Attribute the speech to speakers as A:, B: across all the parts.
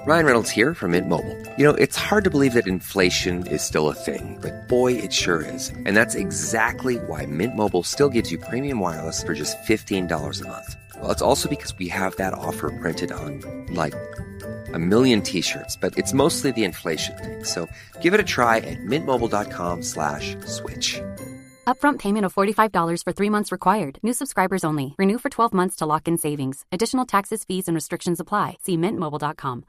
A: Ryan Reynolds here from Mint Mobile. You know, it's hard to believe that inflation is still a thing, but boy, it sure is. And that's exactly why Mint Mobile still gives you premium wireless for just $15 a month. Well, it's also because we have that offer printed on, like, 1 million t-shirts, but it's mostly the inflation thing. So give it a try at mintmobile.com/switch.
B: Upfront payment of $45 for 3 months required. New subscribers only. Renew for 12 months to lock in savings. Additional taxes, fees, and restrictions apply. See mintmobile.com.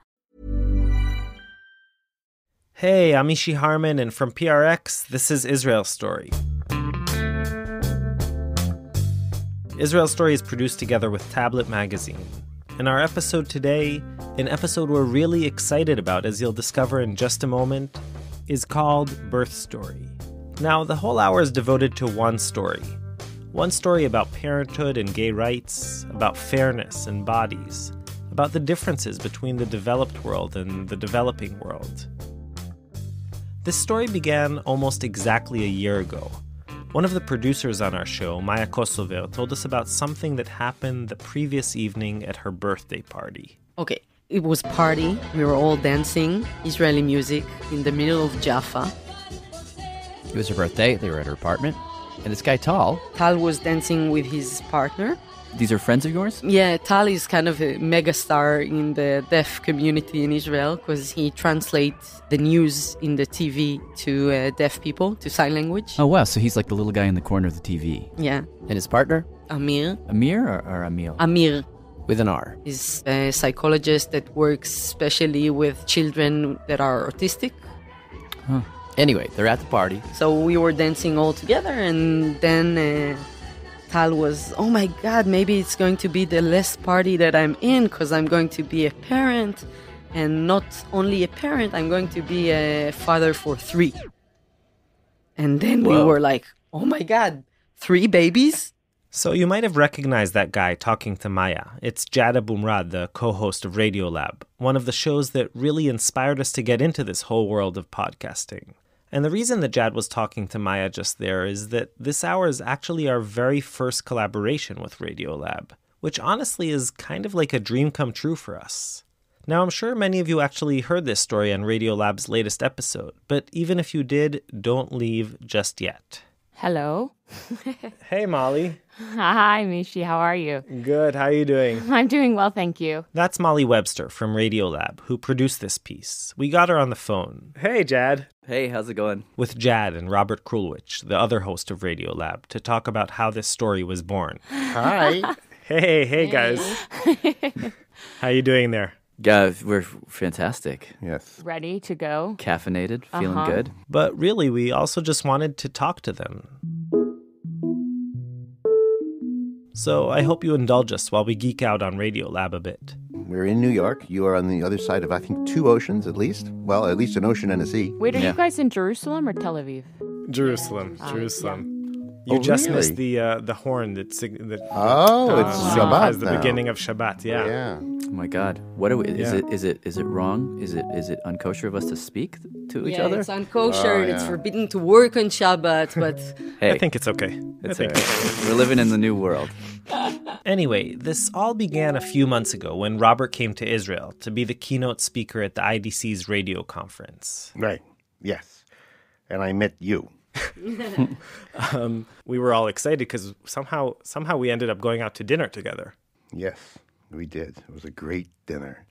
C: Hey, I'm Ishi Harman, and from PRX, this is Israel Story. Israel Story is produced together with Tablet Magazine. In our episode today, an episode we're really excited about, as you'll discover in just a moment, is called Birthstory. Now, the whole hour is devoted to one story. One story about parenthood and gay rights, about fairness and bodies, about the differences between the developed world and the developing world. This story began almost exactly a year ago. One of the producers on our show, Maya Kosover, told us about something that happened the previous evening at her birthday party.
D: Okay, it was party. We were all dancing Israeli music in the middle of Jaffa.
E: It was her birthday. They were at her apartment. And this guy, Tal.
D: Tal was dancing with his partner.
E: These are friends of yours?
D: Yeah, Tal is kind of a megastar in the deaf community in Israel because he translates the news in the TV to deaf people, to sign language.
E: Oh, wow. So he's like the little guy in the corner of the TV.
D: Yeah.
E: And his partner?
D: Amir.
E: Amir or Amil?
D: Amir.
E: With an R.
D: He's a psychologist that works specially with children that are autistic.
E: Huh. Anyway, they're at the party.
D: So we were dancing all together, and then Tal was, oh my God, maybe it's going to be the last party that I'm in because I'm going to be a parent. And not only a parent, I'm going to be a father for 3. And then we were like, oh my God, 3 babies?
C: So you might have recognized that guy talking to Maya. It's Jad Abumrad, the co-host of Radiolab, one of the shows that really inspired us to get into this whole world of podcasting. And the reason that Jad was talking to Maya just there is that this hour is actually our very first collaboration with Radiolab, which honestly is kind of like a dream come true for us. Now, I'm sure many of you actually heard this story on Radiolab's latest episode, but even if you did, don't leave just yet.
F: Hello.
C: Hey, Molly.
F: Hi, Mishi. How are you?
C: Good. How are you doing?
F: I'm doing well, thank you.
C: That's Molly Webster from Radiolab, who produced this piece. We got her on the phone. Hey, Jad.
E: Hey, how's it going?
C: With Jad and Robert Krulwich, the other host of Radiolab, to talk about how this story was born.
G: Hi.
C: Hey, guys. How you doing there?
E: Yeah, we're fantastic.
G: Yes.
F: Ready to go?
E: Caffeinated, feeling good.
C: But really, we also just wanted to talk to them. So I hope you indulge us while we geek out on Radiolab a bit.
G: We're in New York. You are on the other side of, I think, 2 oceans at least. Well, at least an ocean and a sea.
F: Wait, are you guys in Jerusalem or Tel Aviv?
C: Jerusalem.
F: Yeah.
C: You just
G: really?
C: missed the horn that
G: It's
C: signifies
G: Shabbat
C: the
G: now.
C: beginning of Shabbat. Yeah.
E: Oh my God, what are we? Is
C: Yeah.
E: it wrong? Is it unkosher of us to speak to each
D: Yeah,
E: other?
D: it's unkosher,
G: Oh,
D: it's
G: yeah.
D: forbidden to work on Shabbat, but
E: Hey,
C: I think it's okay.
E: it's okay. We're living in the new world.
C: Anyway, this all began a few months ago when Robert came to Israel to be the keynote speaker at the IDC's radio conference.
G: Right. Yes. And I met you.
C: We were all excited because somehow we ended up going out to dinner together.
G: Yes, we did. It was a great dinner.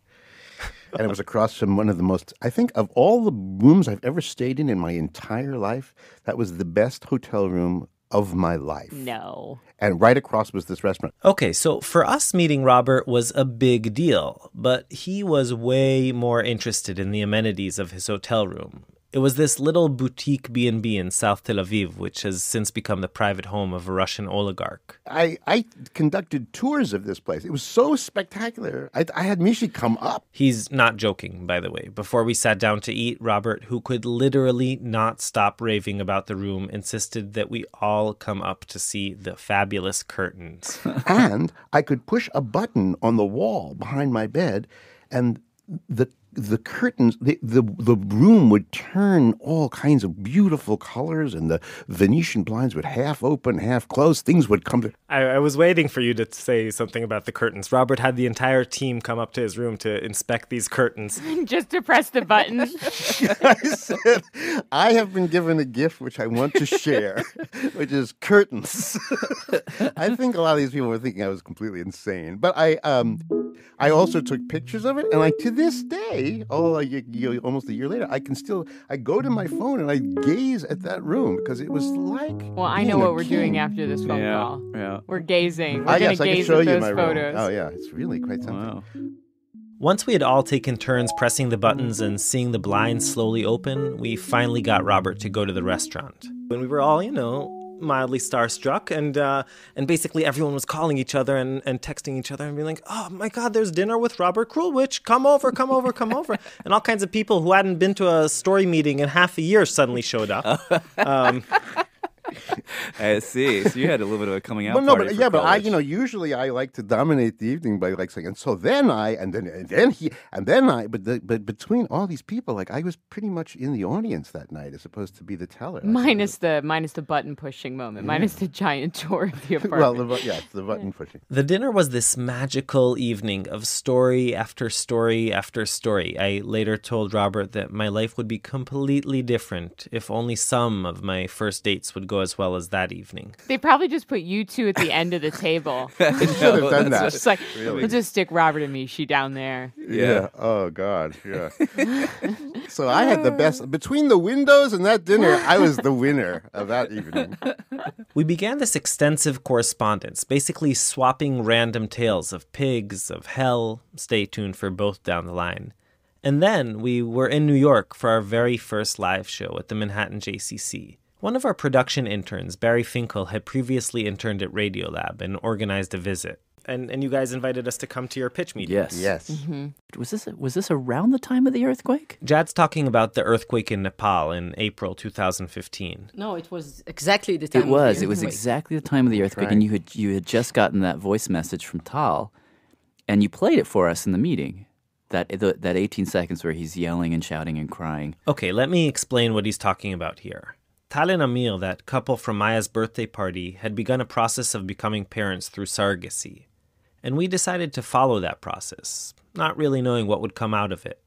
G: And it was across from one of the most, I think, of all the rooms I've ever stayed in my entire life, that was the best hotel room of my life.
F: No.
G: And right across was this restaurant.
C: Okay, so for us, meeting Robert was a big deal, but he was way more interested in the amenities of his hotel room. It was this little boutique B&B in South Tel Aviv, which has since become the private home of a Russian oligarch.
G: I conducted tours of this place. It was so spectacular. I had Mishi come up.
C: He's not joking, by the way. Before we sat down to eat, Robert, who could literally not stop raving about the room, insisted that we all come up to see the fabulous curtains.
G: And I could push a button on the wall behind my bed, and the the curtains, the room would turn all kinds of beautiful colors, and the Venetian blinds would half open, half closed. Things would come to...
C: I was waiting for you to say something about the curtains. Robert had the entire team come up to his room to inspect these curtains.
F: Just to press the button.
G: I said, I have been given a gift which I want to share, which is curtains. I think a lot of these people were thinking I was completely insane. But I also took pictures of it, and to this day, almost a year later, I go to my phone and I gaze at that room because it was like...
F: Well, I know what we're doing after this phone call.
E: Yeah.
F: We're gazing. We're
G: I
F: going
G: guess
F: to
G: I can
F: gaze
G: show
F: at
G: you
F: those
G: my
F: photos.
G: room. Oh, yeah, it's really quite something.
E: Wow.
C: Once we had all taken turns pressing the buttons and seeing the blinds slowly open, we finally got Robert to go to the restaurant. When we were all, mildly starstruck, and basically everyone was calling each other and texting each other and being like, oh my God, there's dinner with Robert Krulwich. Come over. And all kinds of people who hadn't been to a story meeting in half a year suddenly showed up.
E: I see. So you had a little bit of a coming out
G: But
E: party.
G: but I, usually I like to dominate the evening by saying, and so then I, and then he, and then I, but between all these people, I was pretty much in the audience that night as opposed to be the teller.
F: Minus the button pushing moment, minus the giant tour of the apartment.
G: Well, it's the button pushing.
C: The dinner was this magical evening of story after story after story. I later told Robert that my life would be completely different if only some of my first dates would go as well as that evening.
F: They probably just put you two at the end of the table.
G: They should have done that.
F: Just we'll just stick Robert and Mishi down there.
G: Yeah. Oh, God. Yeah. So I had the best. Between the windows and that dinner, I was the winner of that evening.
C: We began this extensive correspondence, basically swapping random tales of pigs, of hell. Stay tuned for both down the line. And then we were in New York for our very first live show at the Manhattan JCC. One of our production interns, Barry Finkel, had previously interned at Radiolab and organized a visit. And you guys invited us to come to your pitch meeting.
E: Yes.
F: Mm-hmm.
E: Was this around the time of the earthquake?
C: Jad's talking about the earthquake in Nepal in April 2015.
D: No, it was exactly the time.
E: It was.
D: Of the
E: It was
D: earthquake.
E: exactly the time of the earthquake,
G: right.
E: and you had just gotten that voice message from Tal, and you played it for us in the meeting. That 18 seconds where he's yelling and shouting and crying.
C: Okay, let me explain what he's talking about here. Tal and Amir, that couple from Maya's birthday party, had begun a process of becoming parents through surrogacy. And we decided to follow that process, not really knowing what would come out of it.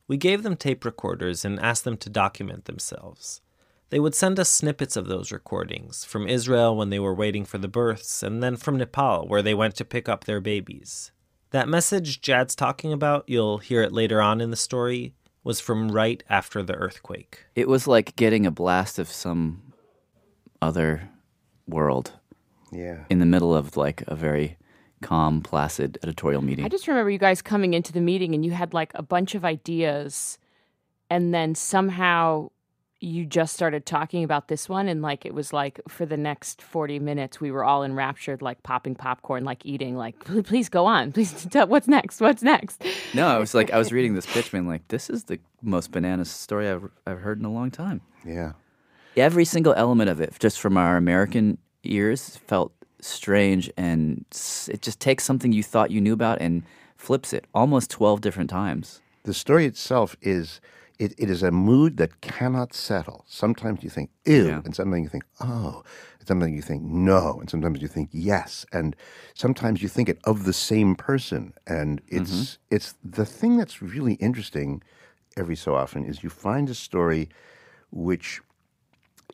C: We gave them tape recorders and asked them to document themselves. They would send us snippets of those recordings, from Israel when they were waiting for the births, and then from Nepal where they went to pick up their babies. That message Jad's talking about, you'll hear it later on in the story, was from right after the earthquake.
E: It was like getting a blast of some other world.
G: Yeah.
E: In the middle of a very calm, placid editorial meeting.
F: I just remember you guys coming into the meeting and you had a bunch of ideas, and then somehow you just started talking about this one, and it was for the next 40 minutes we were all enraptured, popping popcorn, eating, please go on, please tell what's next.
E: No, I was reading this pitch being this is the most bananas story I've heard in a long time.
G: Yeah.
E: Every single element of it, just from our American ears, felt strange, and it just takes something you thought you knew about and flips it almost 12 different times.
G: The story itself is... It is a mood that cannot settle. Sometimes you think, ew, and sometimes you think, oh. And sometimes you think, no. And sometimes you think, yes. And sometimes you think it of the same person. And it's the thing that's really interesting every so often is you find a story which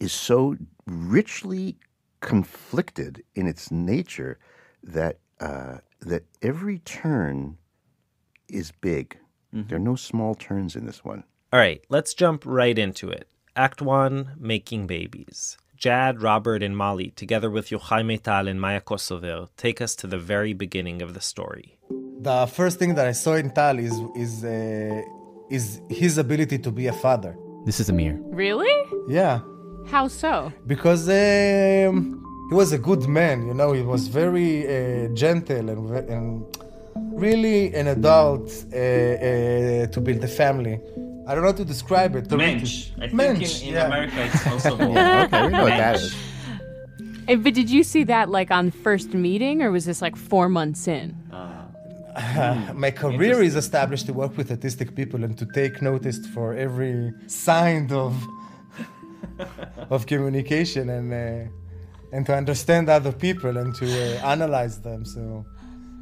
G: is so richly conflicted in its nature that that every turn is big. There are no small turns in this one.
C: All right, let's jump right into it. Act 1, Making Babies. Jad, Robert, and Molly, together with Yochai Tal and Maya Kosover, take us to the very beginning of the story.
H: The first thing that I saw in Tal is his ability to be a father.
E: This is Amir.
F: Really?
H: Yeah.
F: How so?
H: Because he was a good man, he was very gentle and really an adult to build a family. I don't know how to describe it.
C: Mensch. I think
H: Mensch,
C: in
H: yeah.
C: America it's also called
G: Okay, we know what that is.
F: But did you see that on first meeting, or was this 4 months in?
H: My career is established to work with autistic people and to take notice for every sign of communication and to understand other people and to analyze them. So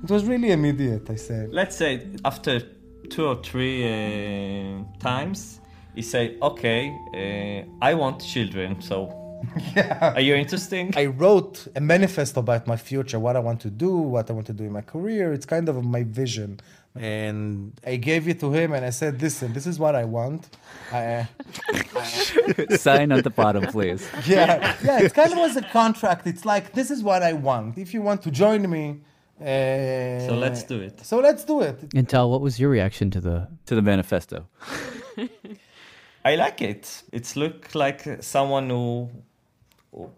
H: it was really immediate, I said.
I: Let's say after 2 or 3 times, he say, okay, I want children, so
H: Yeah.
I: are you interested?
H: I wrote a manifesto about my future, what I want to do, what I want to do in my career. It's kind of my vision. And I gave it to him and I said, listen, this is what I want.
E: Sign at the bottom, please.
H: Yeah, it kind of was a contract. It's like, this is what I want. If you want to join me,
I: So let's do it.
H: So let's do it.
E: And Tal, what was your reaction to the manifesto?
I: I like it. It's look like someone who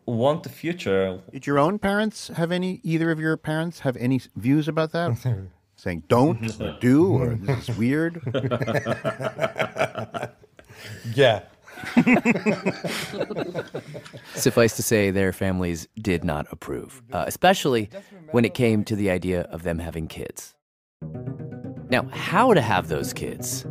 I: want the future.
G: Did your own parents either of your parents have any views about that? Saying don't or do or this is weird?
H: Yeah.
E: Suffice to say, their families did not approve, especially when it came to the idea of them having kids. Now, how to have those kids?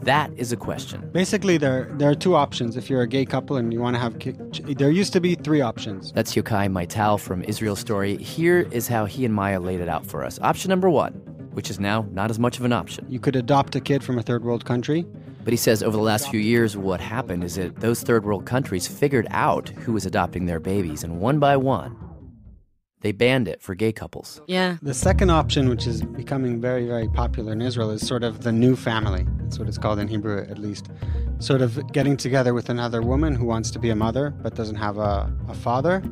E: That is a question.
J: Basically, there are 2 options. If you're a gay couple and you want to have kids, there used to be 3 options.
E: That's Yochai Maital from Israel Story. Here is how he and Maya laid it out for us. Option number 1, which is now not as much of an option.
J: You could adopt a kid from a third world country.
E: But he says over the last few years, what happened is that those third world countries figured out who was adopting their babies, and one by one, they banned it for gay couples.
D: Yeah.
J: The second option, which is becoming very, very popular in Israel, is sort of the new family. That's what it's called in Hebrew, at least. Sort of getting together with another woman who wants to be a mother but doesn't have a father,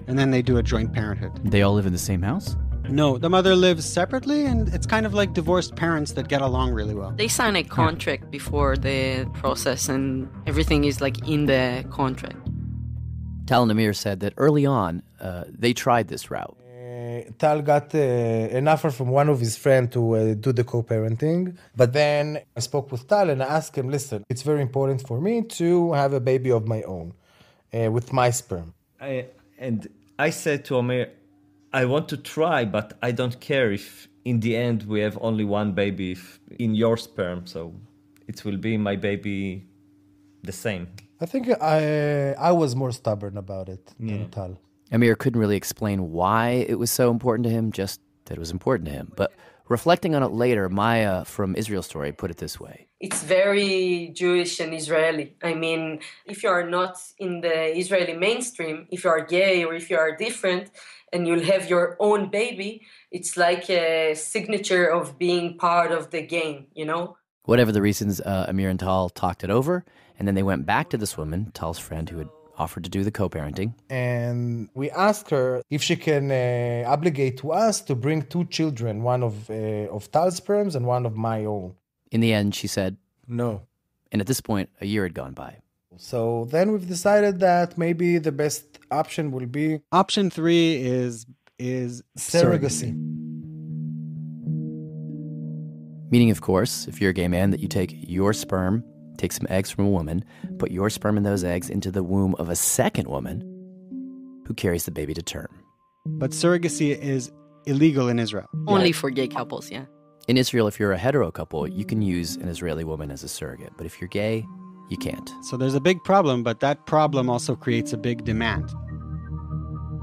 J: and then they do a joint parenthood.
E: They all live in the same house?
J: No, the mother lives separately, and it's kind of like divorced parents that get along really well.
D: They sign a contract before the process, and everything is like in the contract.
E: Tal and Amir said that early on, they tried this route.
H: Tal got an offer from one of his friends to do the co-parenting. But then I spoke with Tal and I asked him, listen, it's very important for me to have a baby of my own with my sperm.
I: And I said to Amir, I want to try, but I don't care if in the end we have only one baby in your sperm. So it will be my baby the same.
H: I think I was more stubborn about it than Tal.
E: Amir couldn't really explain why it was so important to him, just that it was important to him. But reflecting on it later, Maya from Israel Story put it this way.
D: It's very Jewish and Israeli. I mean, if you are not in the Israeli mainstream, if you are gay or if you are different and you'll have your own baby, it's like a signature of being part of the game, you know?
E: Whatever the reasons, Amir and Tal talked it over, and then they went back to this woman, Tal's friend, who had offered to do the co-parenting.
H: And we asked her if she can obligate to us to bring 2 children, one of Tal's sperms and one of my own.
E: In the end, she said
H: no.
E: And at this point, a year had gone by.
H: So then we've decided that maybe the best option will be...
J: Option 3 is
H: surrogacy.
E: Meaning, of course, if you're a gay man, that you take your sperm, take some eggs from a woman, put your sperm and those eggs into the womb of a second woman who carries the baby to term.
J: But surrogacy is illegal in Israel.
D: Only for gay couples, yeah.
E: In Israel, if you're a hetero couple, you can use an Israeli woman as a surrogate. But if you're gay, you can't.
J: So there's a big problem, but that problem also creates a big demand.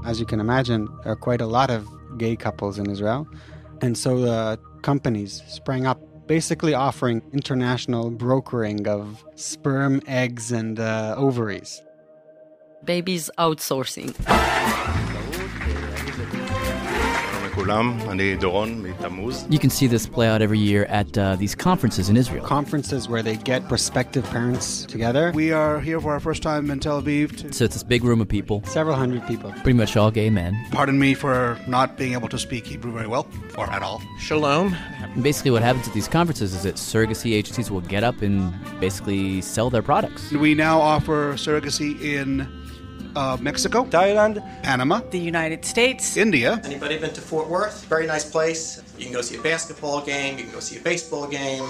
J: As you can imagine, there are quite a lot of gay couples in Israel. And so the companies sprang up, basically offering international brokering of sperm, eggs, and ovaries.
D: Babies outsourcing.
E: You can see this play out every year at these conferences in Israel.
J: Conferences where they get prospective parents together.
K: We are here for our first time in Tel Aviv.
E: So it's this big room of people.
J: Several hundred people.
E: Pretty much all gay men.
K: Pardon me for not being able to speak Hebrew very well, or at all.
L: Shalom.
E: And basically what happens at these conferences is that surrogacy agencies will get up and basically sell their products.
K: We now offer surrogacy in Mexico,
L: Thailand,
K: Panama,
M: the United States,
K: India.
L: Anybody been to Fort Worth? Very nice place. You can go see a basketball game. You can go see a baseball game.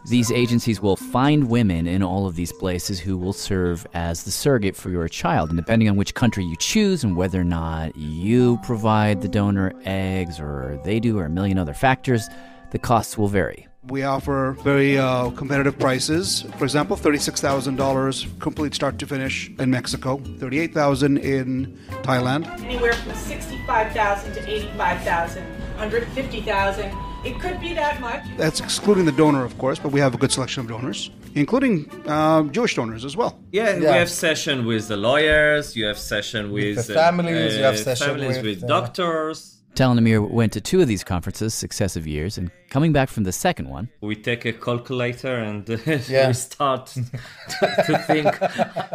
E: These agencies will find women in all of these places who will serve as the surrogate for your child. And depending on which country you choose and whether or not you provide the donor eggs or they do or a million other factors, the costs will vary.
K: We offer very competitive prices. For example, $36,000 complete start to finish in Mexico, $38,000 in Thailand.
L: Anywhere from $65,000 to $85,000, $150,000. It could be that much.
K: That's excluding the donor, of course, but we have a good selection of donors, including Jewish donors as well.
I: Yeah, we have session with the lawyers, you have session with
H: the families, you have session
I: families with doctors.
E: Tal and Amir went to 2 of these conferences successive years, and coming back from the second one,
I: we take a calculator and we start to think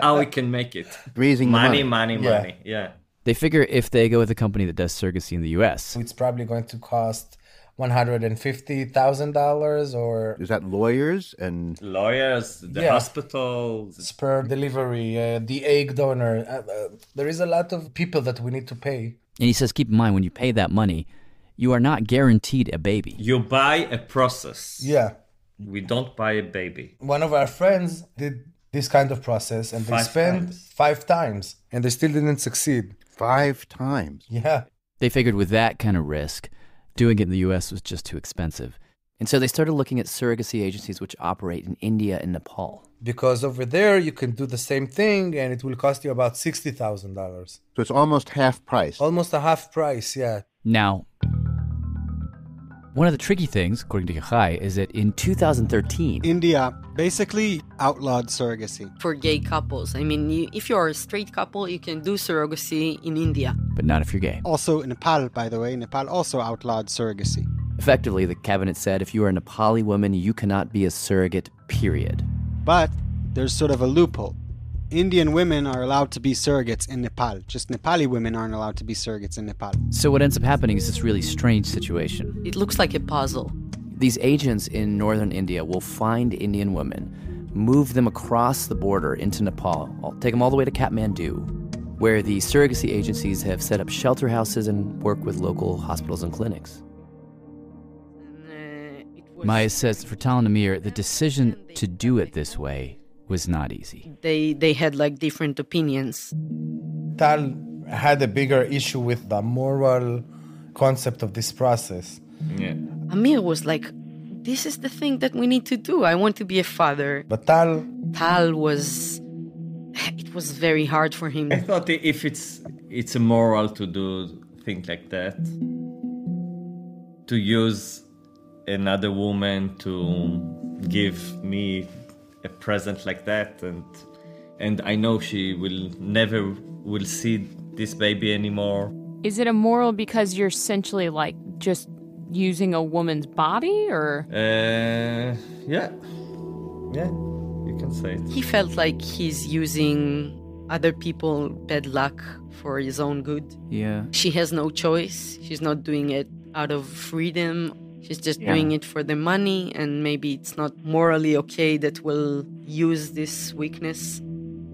I: how we can make it.
G: Raising money.
I: Money. Yeah.
E: they figure if they go with a company that does surrogacy in the U.S.,
H: it's probably going to cost $150,000 or...
G: Is that lawyers and...
I: Lawyers, the hospital...
H: Sperm delivery, the egg donor. There is a lot of people that we need to pay.
E: And he says, keep in mind, when you pay that money, you are not guaranteed a baby.
I: You buy a process.
H: Yeah.
I: We don't buy a baby.
H: One of our friends did this kind of process and they spent 5 times and they still didn't succeed.
G: 5 times?
H: Yeah.
E: They figured with that kind of risk, doing it in the U.S. was just too expensive. And so they started looking at surrogacy agencies which operate in India and Nepal.
H: Because over there, you can do the same thing and it will cost you about $60,000.
G: So it's almost half price.
H: Almost a half price, yeah.
E: Now, one of the tricky things, according to Yochai, is that in 2013...
J: India basically outlawed surrogacy.
D: For gay couples. I mean, if you're a straight couple, you can do surrogacy in India.
E: But not if you're gay.
J: Also in Nepal, by the way. Nepal also outlawed surrogacy.
E: Effectively, the cabinet said if you are a Nepali woman, you cannot be a surrogate, period.
J: But there's sort of a loophole. Indian women are allowed to be surrogates in Nepal. Just Nepali women aren't allowed to be surrogates in Nepal.
E: So what ends up happening is this really strange situation.
D: It looks like a puzzle.
E: These agents in northern India will find Indian women, move them across the border into Nepal, take them all the way to Kathmandu, where the surrogacy agencies have set up shelter houses and work with local hospitals and clinics. Maya says for Tal and Amir, the decision to do it this way was not easy.
D: They had like different opinions.
H: Tal had a bigger issue with the moral concept of this process.
I: Yeah.
D: Amir was like, this is the thing that we need to do. I want to be a father.
H: But Tal
D: was... It was very hard for him.
I: I thought if it's immoral to do things like that, to use another woman to give me a present like that, and I know she will never see this baby anymore.
F: Is it immoral because you're essentially like just using a woman's body, or?
I: Yeah, you can say it.
D: He felt like he's using other people's bad luck for his own good.
E: Yeah.
D: She has no choice. She's not doing it out of freedom. She's just doing it for the money, and maybe it's not morally okay that we'll use this weakness.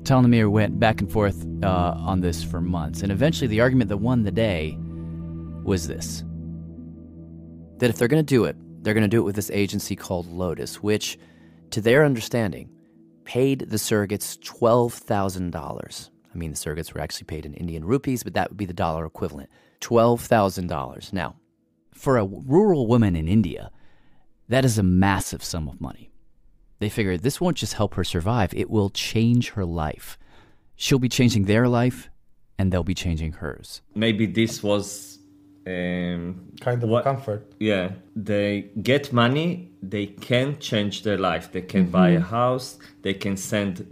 E: Tal and Amir went back and forth on this for months, and eventually the argument that won the day was this. That if they're going to do it, they're going to do it with this agency called Lotus, which, to their understanding, paid the surrogates $12,000. I mean, the surrogates were actually paid in Indian rupees, but that would be the dollar equivalent. $12,000. Now, for a rural woman in India, that is a massive sum of money. They figure this won't just help her survive, it will change her life. She'll be changing their life, and they'll be changing hers.
I: Maybe this was...
H: kind of comfort.
I: Yeah, they get money, they can change their life. They can buy a house, they can send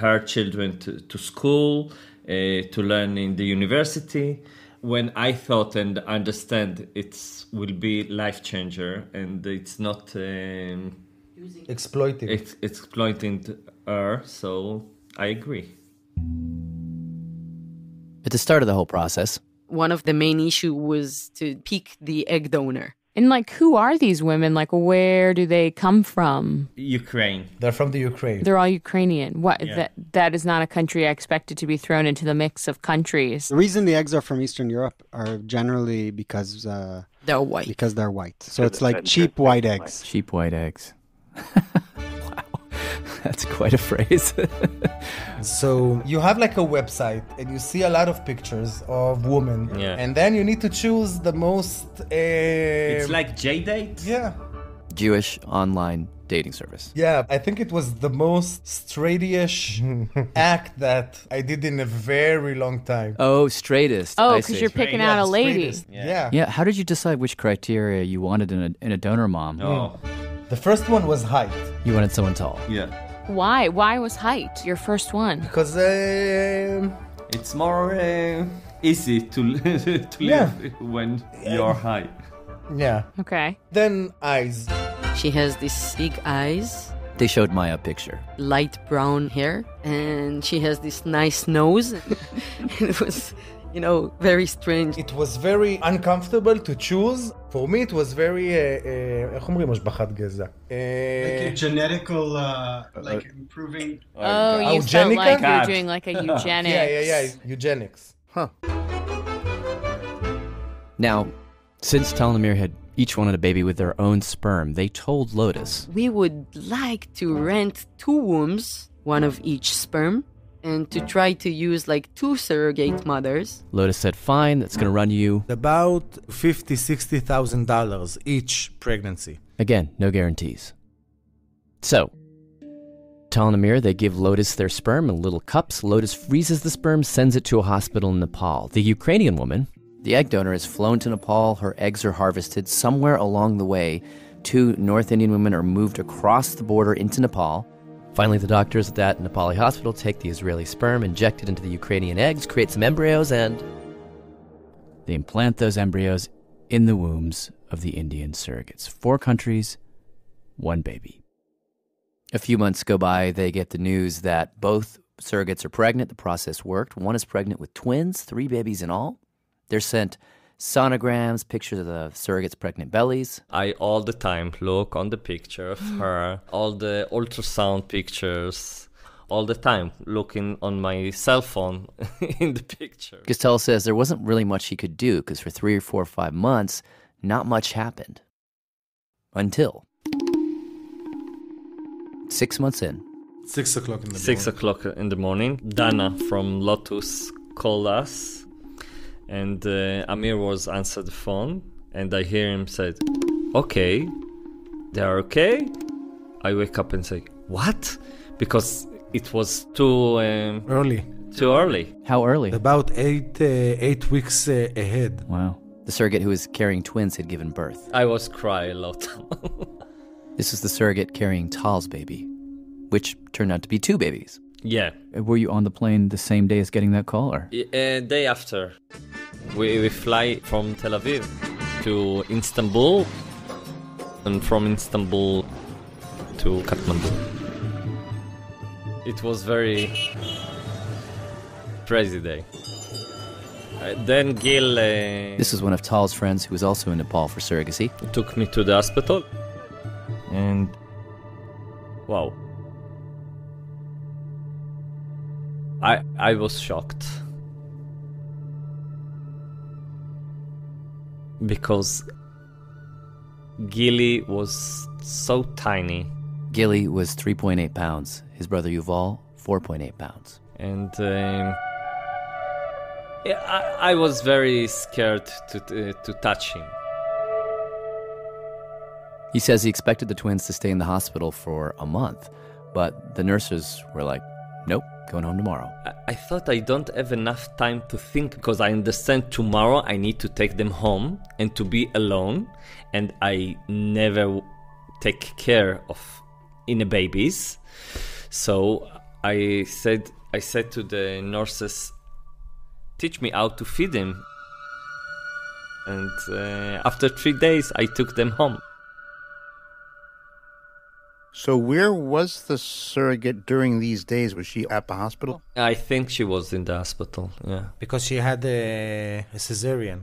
I: her children to school, to learn in the university. When I thought and understand it will be life changer, and it's not
H: exploiting
I: her, so I agree.
E: At the start of the whole process,
D: one of the main issues was to pick the egg donor.
F: And like, who are these women? Like, where do they come from?
I: Ukraine.
H: They're from the Ukraine.
F: They're all Ukrainian. What?
I: Yeah.
F: That is not a country I expected to be thrown into the mix of countries.
J: The reason the eggs are from Eastern Europe are generally because
D: they're white.
J: Because they're white. So it's like cheap white eggs.
E: Cheap white eggs. Wow, that's quite a phrase.
H: So you have like a website and you see a lot of pictures of women.
I: Yeah.
H: And then you need to choose the most...
I: It's like J-Date?
H: Yeah.
E: Jewish online dating service.
H: Yeah, I think it was the most straight-ish act that I did in a very long time.
E: Oh, straightest.
F: Oh,
E: I
F: because
E: see.
F: you're picking out a lady.
H: Straightest. Yeah.
E: Yeah, how did you decide which criteria you wanted in a donor mom?
I: Oh,
H: The first one was height.
E: You wanted someone tall.
I: yeah.
F: Why? Why was height your first one?
H: Because
I: It's more easy to live
H: Yeah.
I: when you're high.
H: yeah.
F: Okay.
H: Then eyes.
D: She has these big eyes,
E: They showed Maya a picture.
D: light brown hair, and she has this nice nose. It was, very strange.
H: It was very uncomfortable to choose. For me it was very איך אומרים השבחת גזע?
J: Like a genetical, like improving.
F: Oh, you felt
H: Eugenica?
F: like you're
I: God.
F: doing like a eugenics.
H: Yeah. Eugenics.
E: Now, since Tal and Amir had each wanted a baby with their own sperm, they told Lotus,
D: We would like to rent 2 wombs, one of each sperm, and to try to use like 2 surrogate mothers.
E: Lotus said, fine, that's going to run you.
H: About $50,000-$60,000 each pregnancy.
E: Again, no guarantees. So, Tal and Amir, they give Lotus their sperm in little cups. Lotus freezes the sperm, sends it to a hospital in Nepal. The Ukrainian woman, the egg donor, is flown to Nepal. Her eggs are harvested. Somewhere along the way, 2 North Indian women are moved across the border into Nepal. Finally, the doctors at that Nepali hospital take the Israeli sperm, inject it into the Ukrainian eggs, create some embryos, and they implant those embryos in the wombs of the Indian surrogates. 4 countries, 1 baby. A few months go by, they get the news that both surrogates are pregnant. The process worked. One is pregnant with twins, 3 babies in all. They're sent sonograms, pictures of the surrogates' pregnant bellies.
I: I all the time look on the picture of her, all the ultrasound pictures, all the time looking on my cell phone in the picture.
E: Castell says there wasn't really much he could do because for 3 or 4 or 5 months, not much happened. Until 6 months in.
H: 6 o'clock in the morning.
I: 6 o'clock in the morning, Dana from Lotus called us. And Amir was answered the phone, and I hear him said, "Okay, they are okay." I wake up and say, "What?" Because it was too
H: Early.
I: Too early.
E: How early?
H: About 8 weeks ahead.
E: Wow. The surrogate who was carrying twins had given birth.
I: I was crying a lot.
E: This is the surrogate carrying Tal's baby, which turned out to be 2 babies.
I: Yeah.
E: Were you on the plane the same day as getting that call, or?
I: Day after, we fly from Tel Aviv to Istanbul, and from Istanbul to Kathmandu. It was very crazy day. Then Gil
E: This is one of Tal's friends who was also in Nepal for surrogacy.
I: took me to the hospital, and wow. I was shocked because Gili was so tiny.
E: Gilly was 3.8 pounds. His brother Yuval, 4.8 pounds.
I: And I was very scared to touch him.
E: He says he expected the twins to stay in the hospital for a month, but the nurses were like, nope, going home tomorrow.
I: I thought I don't have enough time to think, because I understand tomorrow I need to take them home and to be alone, and I never take care of inner babies. So I said to the nurses, teach me how to feed him. And after 3 days I took them home.
G: So where was the surrogate during these days? Was she at the hospital?
I: I think she was in the hospital, yeah.
H: Because she had a cesarean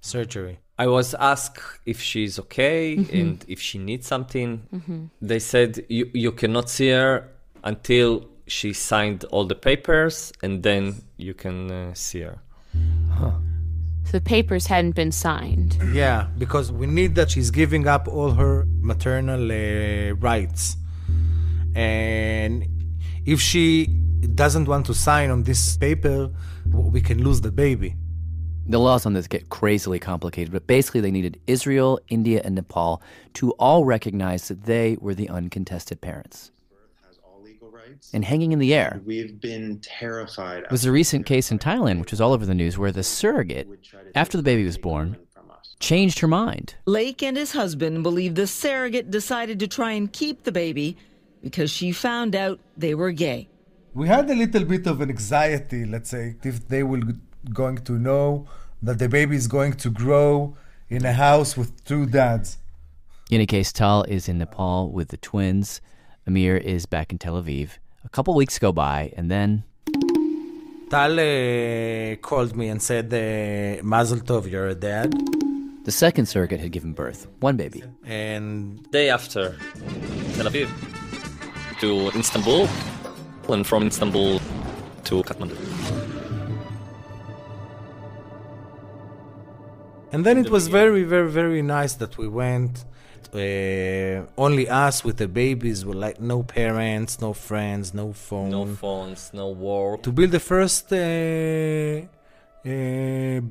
H: surgery.
I: I was asked if she's okay and if she needs something. They said you cannot see her until she signed all the papers, and then you can see her.
F: So the papers hadn't been signed.
H: Yeah, because we need that she's giving up all her maternal rights. And if she doesn't want to sign on this paper, we can lose the baby.
E: The laws on this get crazily complicated, but basically they needed Israel, India, and Nepal to all recognize that they were the uncontested parents. And hanging in the air
M: we've been terrified
E: was a recent case in Thailand, which was all over the news, where the surrogate, after the baby was born, changed her mind.
N: Lake and his husband believe the surrogate decided to try and keep the baby because she found out they were gay.
H: We had a little bit of an anxiety, let's say, if they were going to know that the baby is going to grow in a house with two dads.
E: In any case, Tal is in Nepal with the twins. Amir is back in Tel Aviv. A couple weeks go by, and then
H: Tal called me and said, Mazel Tov, you're a dad.
E: The second surrogate had given birth, one baby.
H: And
I: day after, Tel Aviv to Istanbul, and from Istanbul to Kathmandu.
H: And then it was very, very, very nice that we went. Only us with the babies, were like no parents, no friends, no phone.
I: No phones, no work.
H: To build the first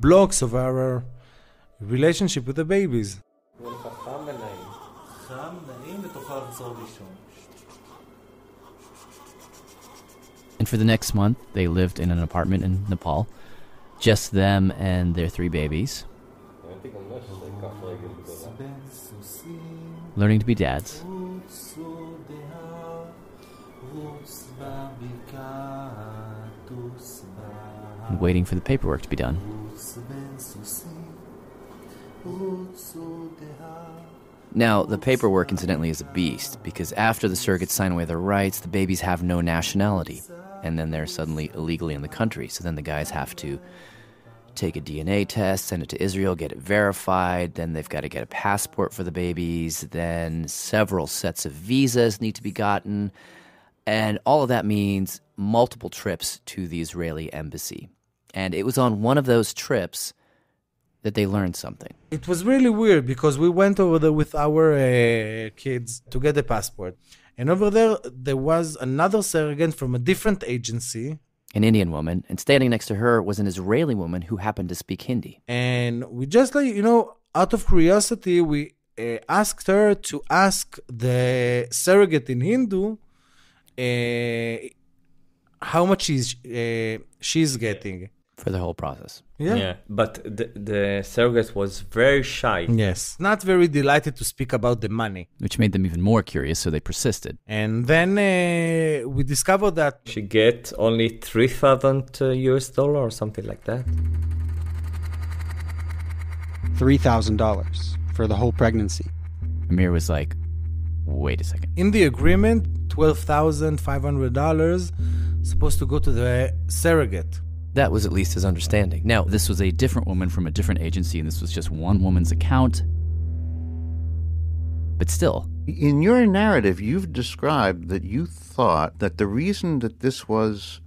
H: blocks of our relationship with the babies.
E: And for the next month, they lived in an apartment in Nepal. Just them and their three babies. Learning to be dads. And waiting for the paperwork to be done. Now, the paperwork, incidentally, is a beast, because after the surrogates sign away their rights, the babies have no nationality, and then they're suddenly illegally in the country. So then the guys have to take a DNA test, send it to Israel, get it verified, then they've got to get a passport for the babies, then several sets of visas need to be gotten, and all of that means multiple trips to the Israeli embassy. And it was on one of those trips that they learned something.
H: It was really weird because we went over there with our kids to get a passport. And over there, there was another surrogate from a different agency.
E: An Indian woman, and standing next to her was an Israeli woman who happened to speak Hindi.
H: And we just, out of curiosity, we asked her to ask the surrogate in Hindu how much she's getting.
E: For the whole process.
H: Yeah.
I: But the surrogate was very shy.
H: Yes. Not very delighted to speak about the money.
E: Which made them even more curious, so they persisted.
H: And then we discovered that
I: she get only $3,000 or something like that.
J: $3,000 for the whole pregnancy.
E: Amir was like, wait a second.
H: In the agreement, $12,500 supposed to go to the surrogate.
E: That was at least his understanding. Now, this was a different woman from a different agency, and this was just one woman's account. But still.
G: In your narrative, you've described that you thought that the reason that this was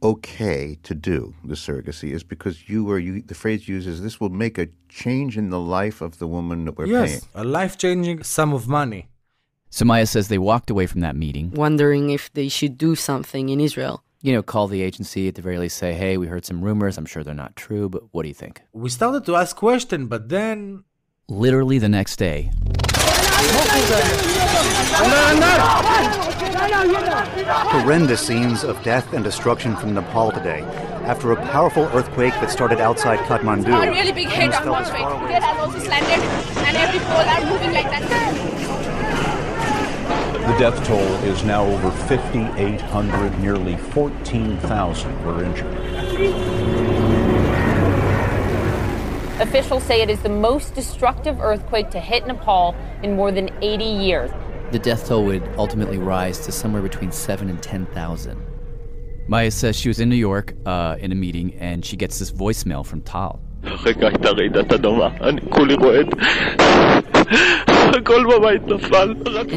G: okay to do, the surrogacy, is because the phrase uses, this will make a change in the life of the woman that we're paying.
H: Yes, a life-changing sum of money.
E: Samaya says they walked away from that meeting,
D: wondering if they should do something in Israel.
E: Call the agency, at the very least say, hey, we heard some rumors, I'm sure they're not true, but what do you think?
H: We started to ask questions, but then...
E: Literally the next day...
O: Horrendous scenes of death and destruction from Nepal today. After a powerful earthquake that started outside Kathmandu...
P: A really big hit on one way. It has also slanted, and every pole are moving like that.
Q: The death toll is now over 5,800. Nearly 14,000 were injured.
R: Officials say it is the most destructive earthquake to hit Nepal in more than 80 years.
E: The death toll would ultimately rise to somewhere between 7,000 and 10,000. Maya says she was in New York in a meeting, and she gets this voicemail from Tal.
D: And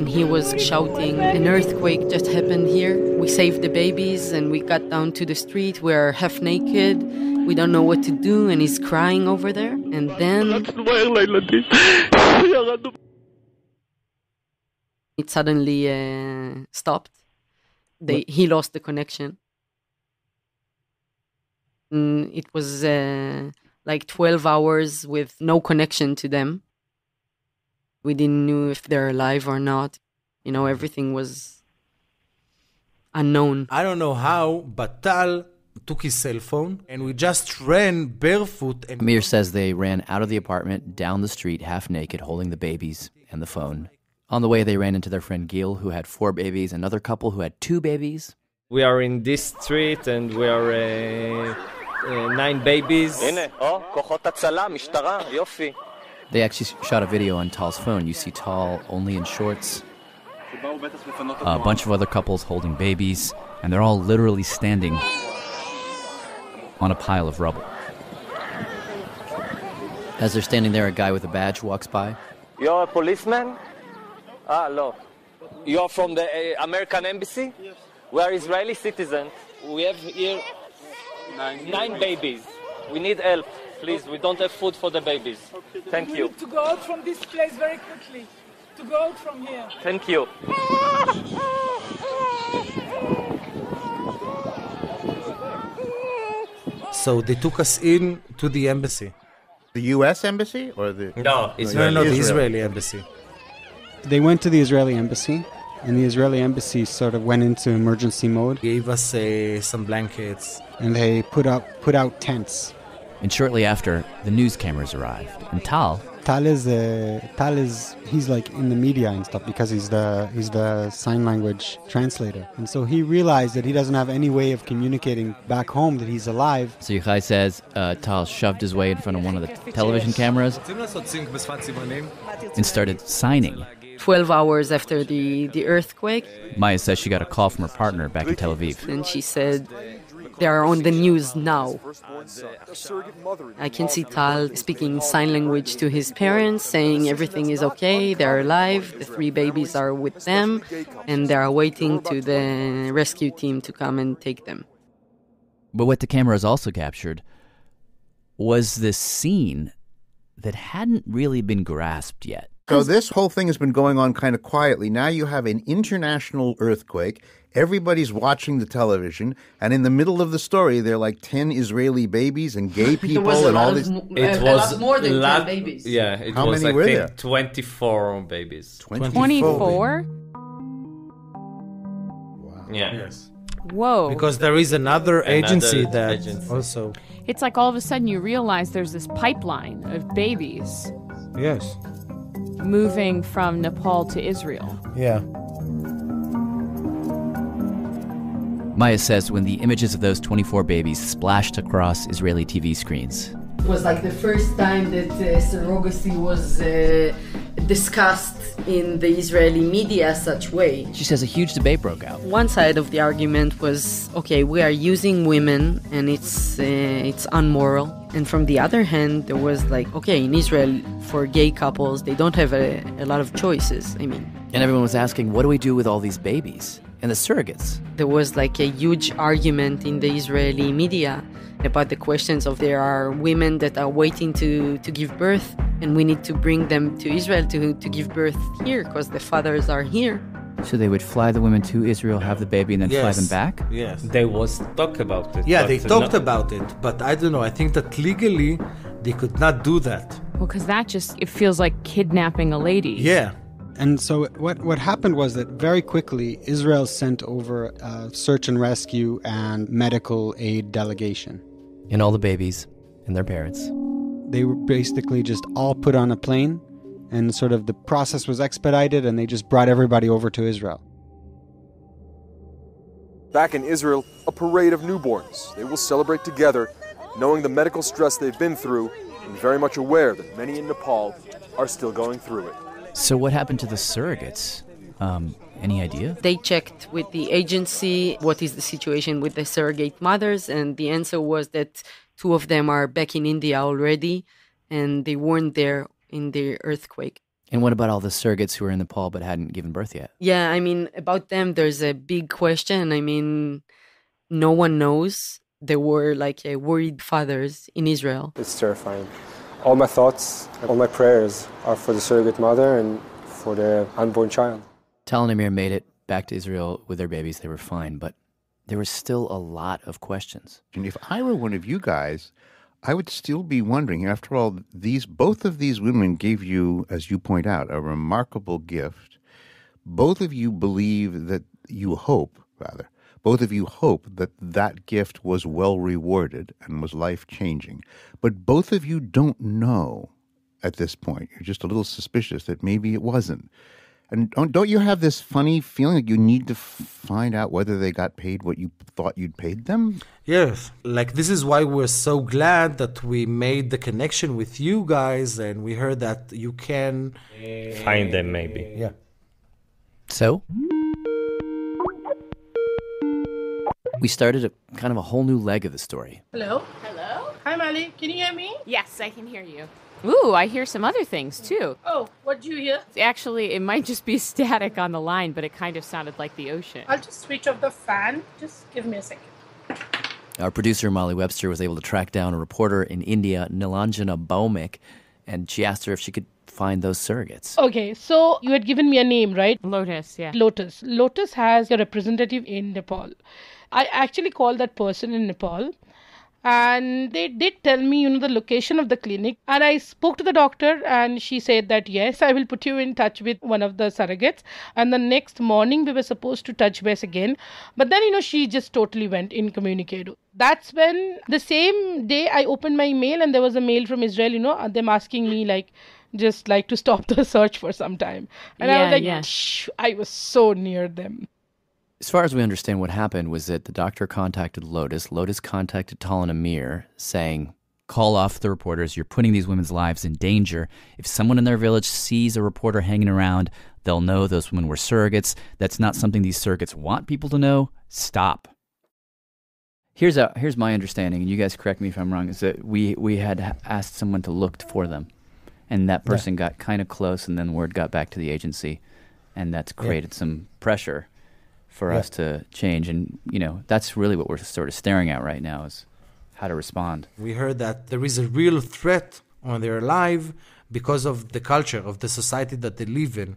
D: he was shouting, an earthquake just happened here. We saved the babies and we got down to the street. We're half naked We don't know what to do, and he's crying over there. And then it suddenly stopped. He lost the connection. And it was like 12 hours with no connection to them. We didn't know if they're alive or not. You know, everything was unknown.
H: I don't know how, but Tal took his cell phone and we just ran barefoot. And
E: Amir says they ran out of the apartment, down the street, half naked, holding the babies and the phone. On the way, they ran into their friend Gil, who had 4 babies, another couple who had 2 babies.
I: We are in this street and we are 9 babies.
E: They actually shot a video on Tal's phone. You see Tal only in shorts. A bunch of other couples holding babies, and they're all literally standing on a pile of rubble. As they're standing there, a guy with a badge walks by.
I: You're a policeman? No. You're from the American embassy? Yes. We are Israeli citizens. We have here 9 babies. We need help. Please, we don't have food for the babies. Okay. Thank you.
L: We need to go out from this place very quickly. To go out from here.
I: Thank you.
H: so they took us in to the embassy.
G: The U.S. embassy or the?
I: No,
H: the Israeli embassy.
J: They went to the Israeli embassy, and the Israeli embassy sort of went into emergency mode.
H: Gave us some blankets.
J: And they put out tents.
E: And shortly after, the news cameras arrived. And Tal is he's like in the media and stuff because he's the sign language translator. And so he realized that he doesn't have any way of communicating back home that he's alive. So Yochai says Tal shoved his way in front of one of the television cameras and started signing.
D: 12 hours after the earthquake.
E: Maya says she got a call from her partner back in Tel Aviv.
D: And she said, they are on the news now. I can see Tal speaking sign language to his parents, saying everything is okay, they're alive, the 3 babies are with them, and they are waiting to the rescue team to come and take them.
E: But what the cameras also captured was this scene that hadn't really been grasped yet.
G: So this whole thing has been going on kind of quietly. Now you have an international earthquake. Everybody's watching the television. And in the middle of the story, there are like 10 Israeli babies and gay people and all this.
I: It was
D: more than 10 babies.
I: Yeah, it
G: How
I: was,
G: many
I: I
G: were
I: think,
G: there?
I: 24 babies.
F: 24?
G: Wow.
I: Yeah.
H: Yes.
F: Whoa.
H: Because there is another agency that also...
F: It's like all of a sudden you realize there's this pipeline of babies.
H: Yes.
F: Moving from Nepal to Israel.
H: Yeah.
E: Maya says when the images of those 24 babies splashed across Israeli TV screens.
D: It was like the first time that surrogacy was discussed in the Israeli media such way.
E: She says a huge debate broke out.
D: One side of the argument was, okay, we are using women and it's unmoral. And from the other hand, there was like, okay, in Israel, for gay couples, they don't have a lot of choices, I mean.
E: And everyone was asking, what do we do with all these babies? And the surrogates.
D: There was like a huge argument in the Israeli media about the questions of there are women that are waiting to give birth and we need to bring them to Israel to give birth here because the fathers are here.
E: So they would fly the women to Israel, have the baby, and then fly them back?
H: Yes.
I: There was talk about it.
H: Yeah, they talked about it, but I don't know. I think that legally they could not do that.
F: Well, because that just, it feels like kidnapping a lady.
H: Yeah.
J: And so what happened was that very quickly, Israel sent over a search and rescue and medical aid delegation.
E: And all the babies and their parents.
J: They were basically just all put on a plane, and sort of the process was expedited, and they just brought everybody over to Israel.
S: Back in Israel, a parade of newborns. They will celebrate together, knowing the medical stress they've been through, and very much aware that many in Nepal are still going through it.
E: So what happened to the surrogates? Any idea?
D: They checked with the agency what is the situation with the surrogate mothers, and the answer was that 2 of them are back in India already, and they weren't there in the earthquake.
E: And what about all the surrogates who were in Nepal but hadn't given birth yet?
D: Yeah, I mean, about them, there's a big question. I mean, no one knows. there were like worried fathers in Israel.
T: It's terrifying. All my thoughts, all my prayers are for the surrogate mother and for the unborn child.
E: Tal and Amir made it back to Israel with their babies. They were fine, but there was still a lot of questions.
G: And if I were one of you guys, I would still be wondering, after all, both of these women gave you, as you point out, a remarkable gift. Both of you believe that both of you hope that that gift was well rewarded and was life-changing. But both of you don't know at this point. You're just a little suspicious that maybe it wasn't. And don't you have this funny feeling that you need to find out whether they got paid what you thought you'd paid them?
H: Yes. Like, this is why we're so glad that we made the connection with you guys and we heard that you can...
I: Find them, maybe.
H: Yeah.
E: So, we started a kind of a whole new leg of the story.
L: Hello? Hello? Hi, Mali. Can you hear me?
F: Yes, I can hear you. Ooh, I hear some other things, too.
L: Oh, what do you hear?
F: Actually, it might just be static on the line, but it kind of sounded like the ocean.
L: I'll just switch off the fan. Just give me a second.
E: Our producer, Molly Webster, was able to track down a reporter in India, Nilanjana Baumik, and she asked her if she could find those surrogates.
L: Okay, so you had given me a name, right?
F: Lotus, yeah.
L: Lotus. Lotus has a representative in Nepal. I actually called that person in Nepal. And they did tell me, the location of the clinic. And I spoke to the doctor and she said that, yes, I will put you in touch with one of the surrogates. And the next morning we were supposed to touch base again. But then, she just totally went incommunicado. That's when the same day I opened my mail and there was a mail from Israel, them asking me just to stop the search for some time. And I was like, Shh, I was so near them.
E: As far as we understand, what happened was that the doctor contacted Lotus. Lotus contacted Tal and Amir saying, call off the reporters. You're putting these women's lives in danger. If someone in their village sees a reporter hanging around, they'll know those women were surrogates. That's not something these surrogates want people to know. Stop. Here's my understanding, and you guys correct me if I'm wrong, is that we had asked someone to look for them, and that person got kind of close, and then word got back to the agency, and that's created some pressure for us to change. And, that's really what we're sort of staring at right now is how to respond.
H: We heard that there is a real threat on their life because of the culture, of the society that they live in.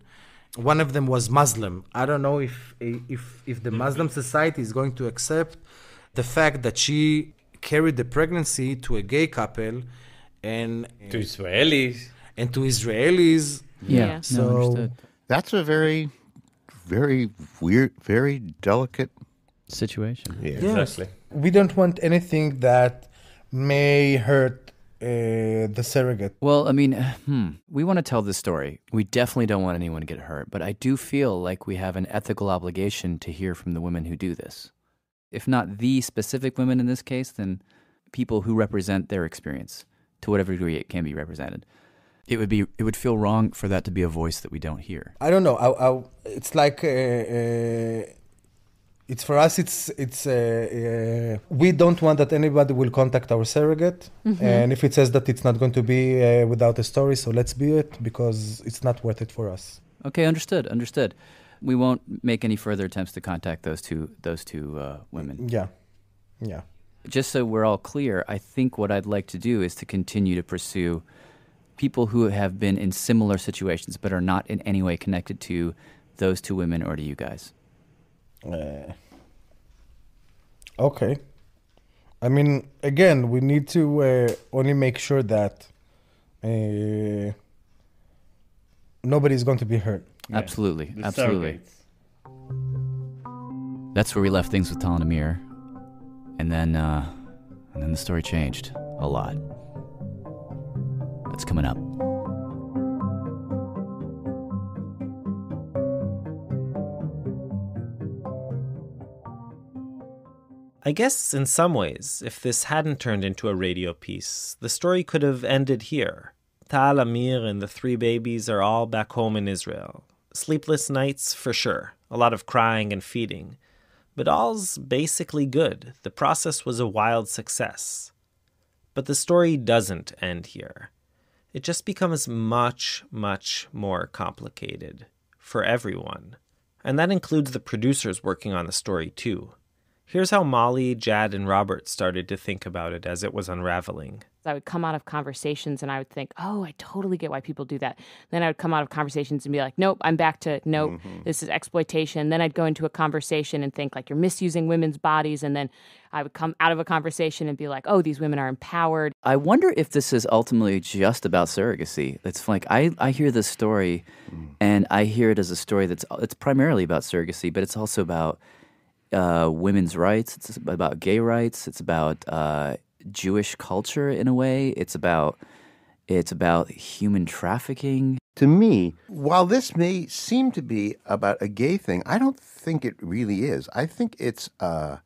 H: One of them was Muslim. I don't know if the Muslim society is going to accept the fact that she carried the pregnancy to a gay couple and...
I: To Israelis.
H: And to Israelis.
E: Yeah.
H: So
G: that's a very... very weird, very delicate
E: situation.
G: Yeah,
I: exactly.
H: We don't want anything that may hurt the surrogate.
E: Well, I mean, we want to tell this story. We definitely don't want anyone to get hurt, but I do feel like we have an ethical obligation to hear from the women who do this. If not the specific women in this case, then people who represent their experience, to whatever degree it can be represented. It would feel wrong for that to be a voice that we don't hear.
H: I don't know. It's like it's for us. It's we don't want that anybody will contact our surrogate, and if it says that it's not going to be without a story, so let's be it because it's not worth it for us.
E: Okay, understood. We won't make any further attempts to contact those two women.
H: Yeah.
E: Just so we're all clear, I think what I'd like to do is to continue to pursue people who have been in similar situations but are not in any way connected to those two women or to you guys.
H: Okay. I mean, again, we need to only make sure that nobody's going to be hurt.
E: Yeah. Absolutely.
I: Surrogates.
E: That's where we left things with Tal and Amir. And then the story changed a lot. That's coming up.
C: I guess in some ways, if this hadn't turned into a radio piece, the story could have ended here. Tal, Amir, and the 3 babies are all back home in Israel. Sleepless nights, for sure. A lot of crying and feeding. But all's basically good. The process was a wild success. But the story doesn't end here. It just becomes much, much more complicated for everyone. And that includes the producers working on the story too. Here's how Molly, Jad, and Robert started to think about it as it was unraveling.
F: I would come out of conversations and I would think, oh, I totally get why people do that. Then I would come out of conversations and be like, nope, I'm back to, nope, this is exploitation. Then I'd go into a conversation and think like, you're misusing women's bodies. And then I would come out of a conversation and be like, oh, these women are empowered.
E: I wonder if this is ultimately just about surrogacy. It's like, I hear this story and I hear it as a story it's primarily about surrogacy, but it's also about women's rights. It's about gay rights. It's about Jewish culture in a way. It's about human trafficking.
G: To me, while this may seem to be about a gay thing, I don't think it really is. I think it's the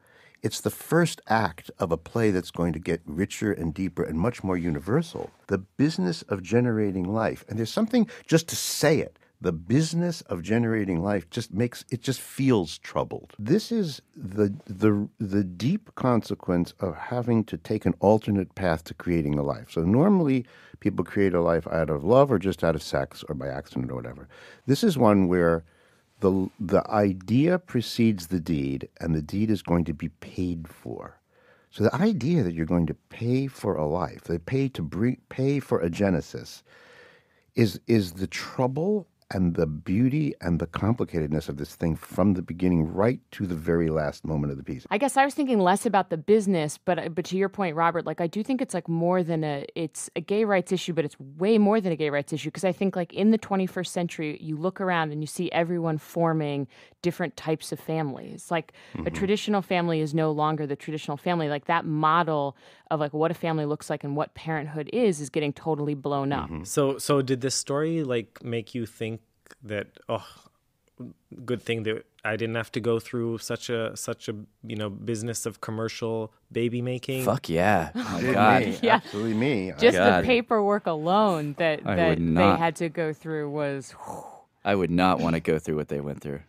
G: first act of a play that's going to get richer and deeper and much more universal. The business of generating life. And there's something, just to say it, the business of generating life just feels troubled. This is the deep consequence of having to take an alternate path to creating a life. So normally people create a life out of love or just out of sex or by accident or whatever. This is one where the idea precedes the deed, and the deed is going to be paid for. So the idea that you're going to pay for a life, pay for a genesis, is the trouble and the beauty and the complicatedness of this thing from the beginning right to the very last moment of the piece.
F: I guess I was thinking less about the business, but to your point, Robert, like I do think it's like more than it's a gay rights issue, but it's way more than a gay rights issue, because I think like in the 21st century, you look around and you see everyone forming different types of families. Like a traditional family is no longer the traditional family. Like that model of like what a family looks like and what parenthood is getting totally blown up.
C: So did this story like make you think that, oh, good thing that I didn't have to go through such a business of commercial baby making?
E: Fuck yeah. Oh my
G: God.
E: God.
F: Yeah.
G: Absolutely me.
F: Just the paperwork alone that they had to go through was...
E: I would not want to go through what they went through.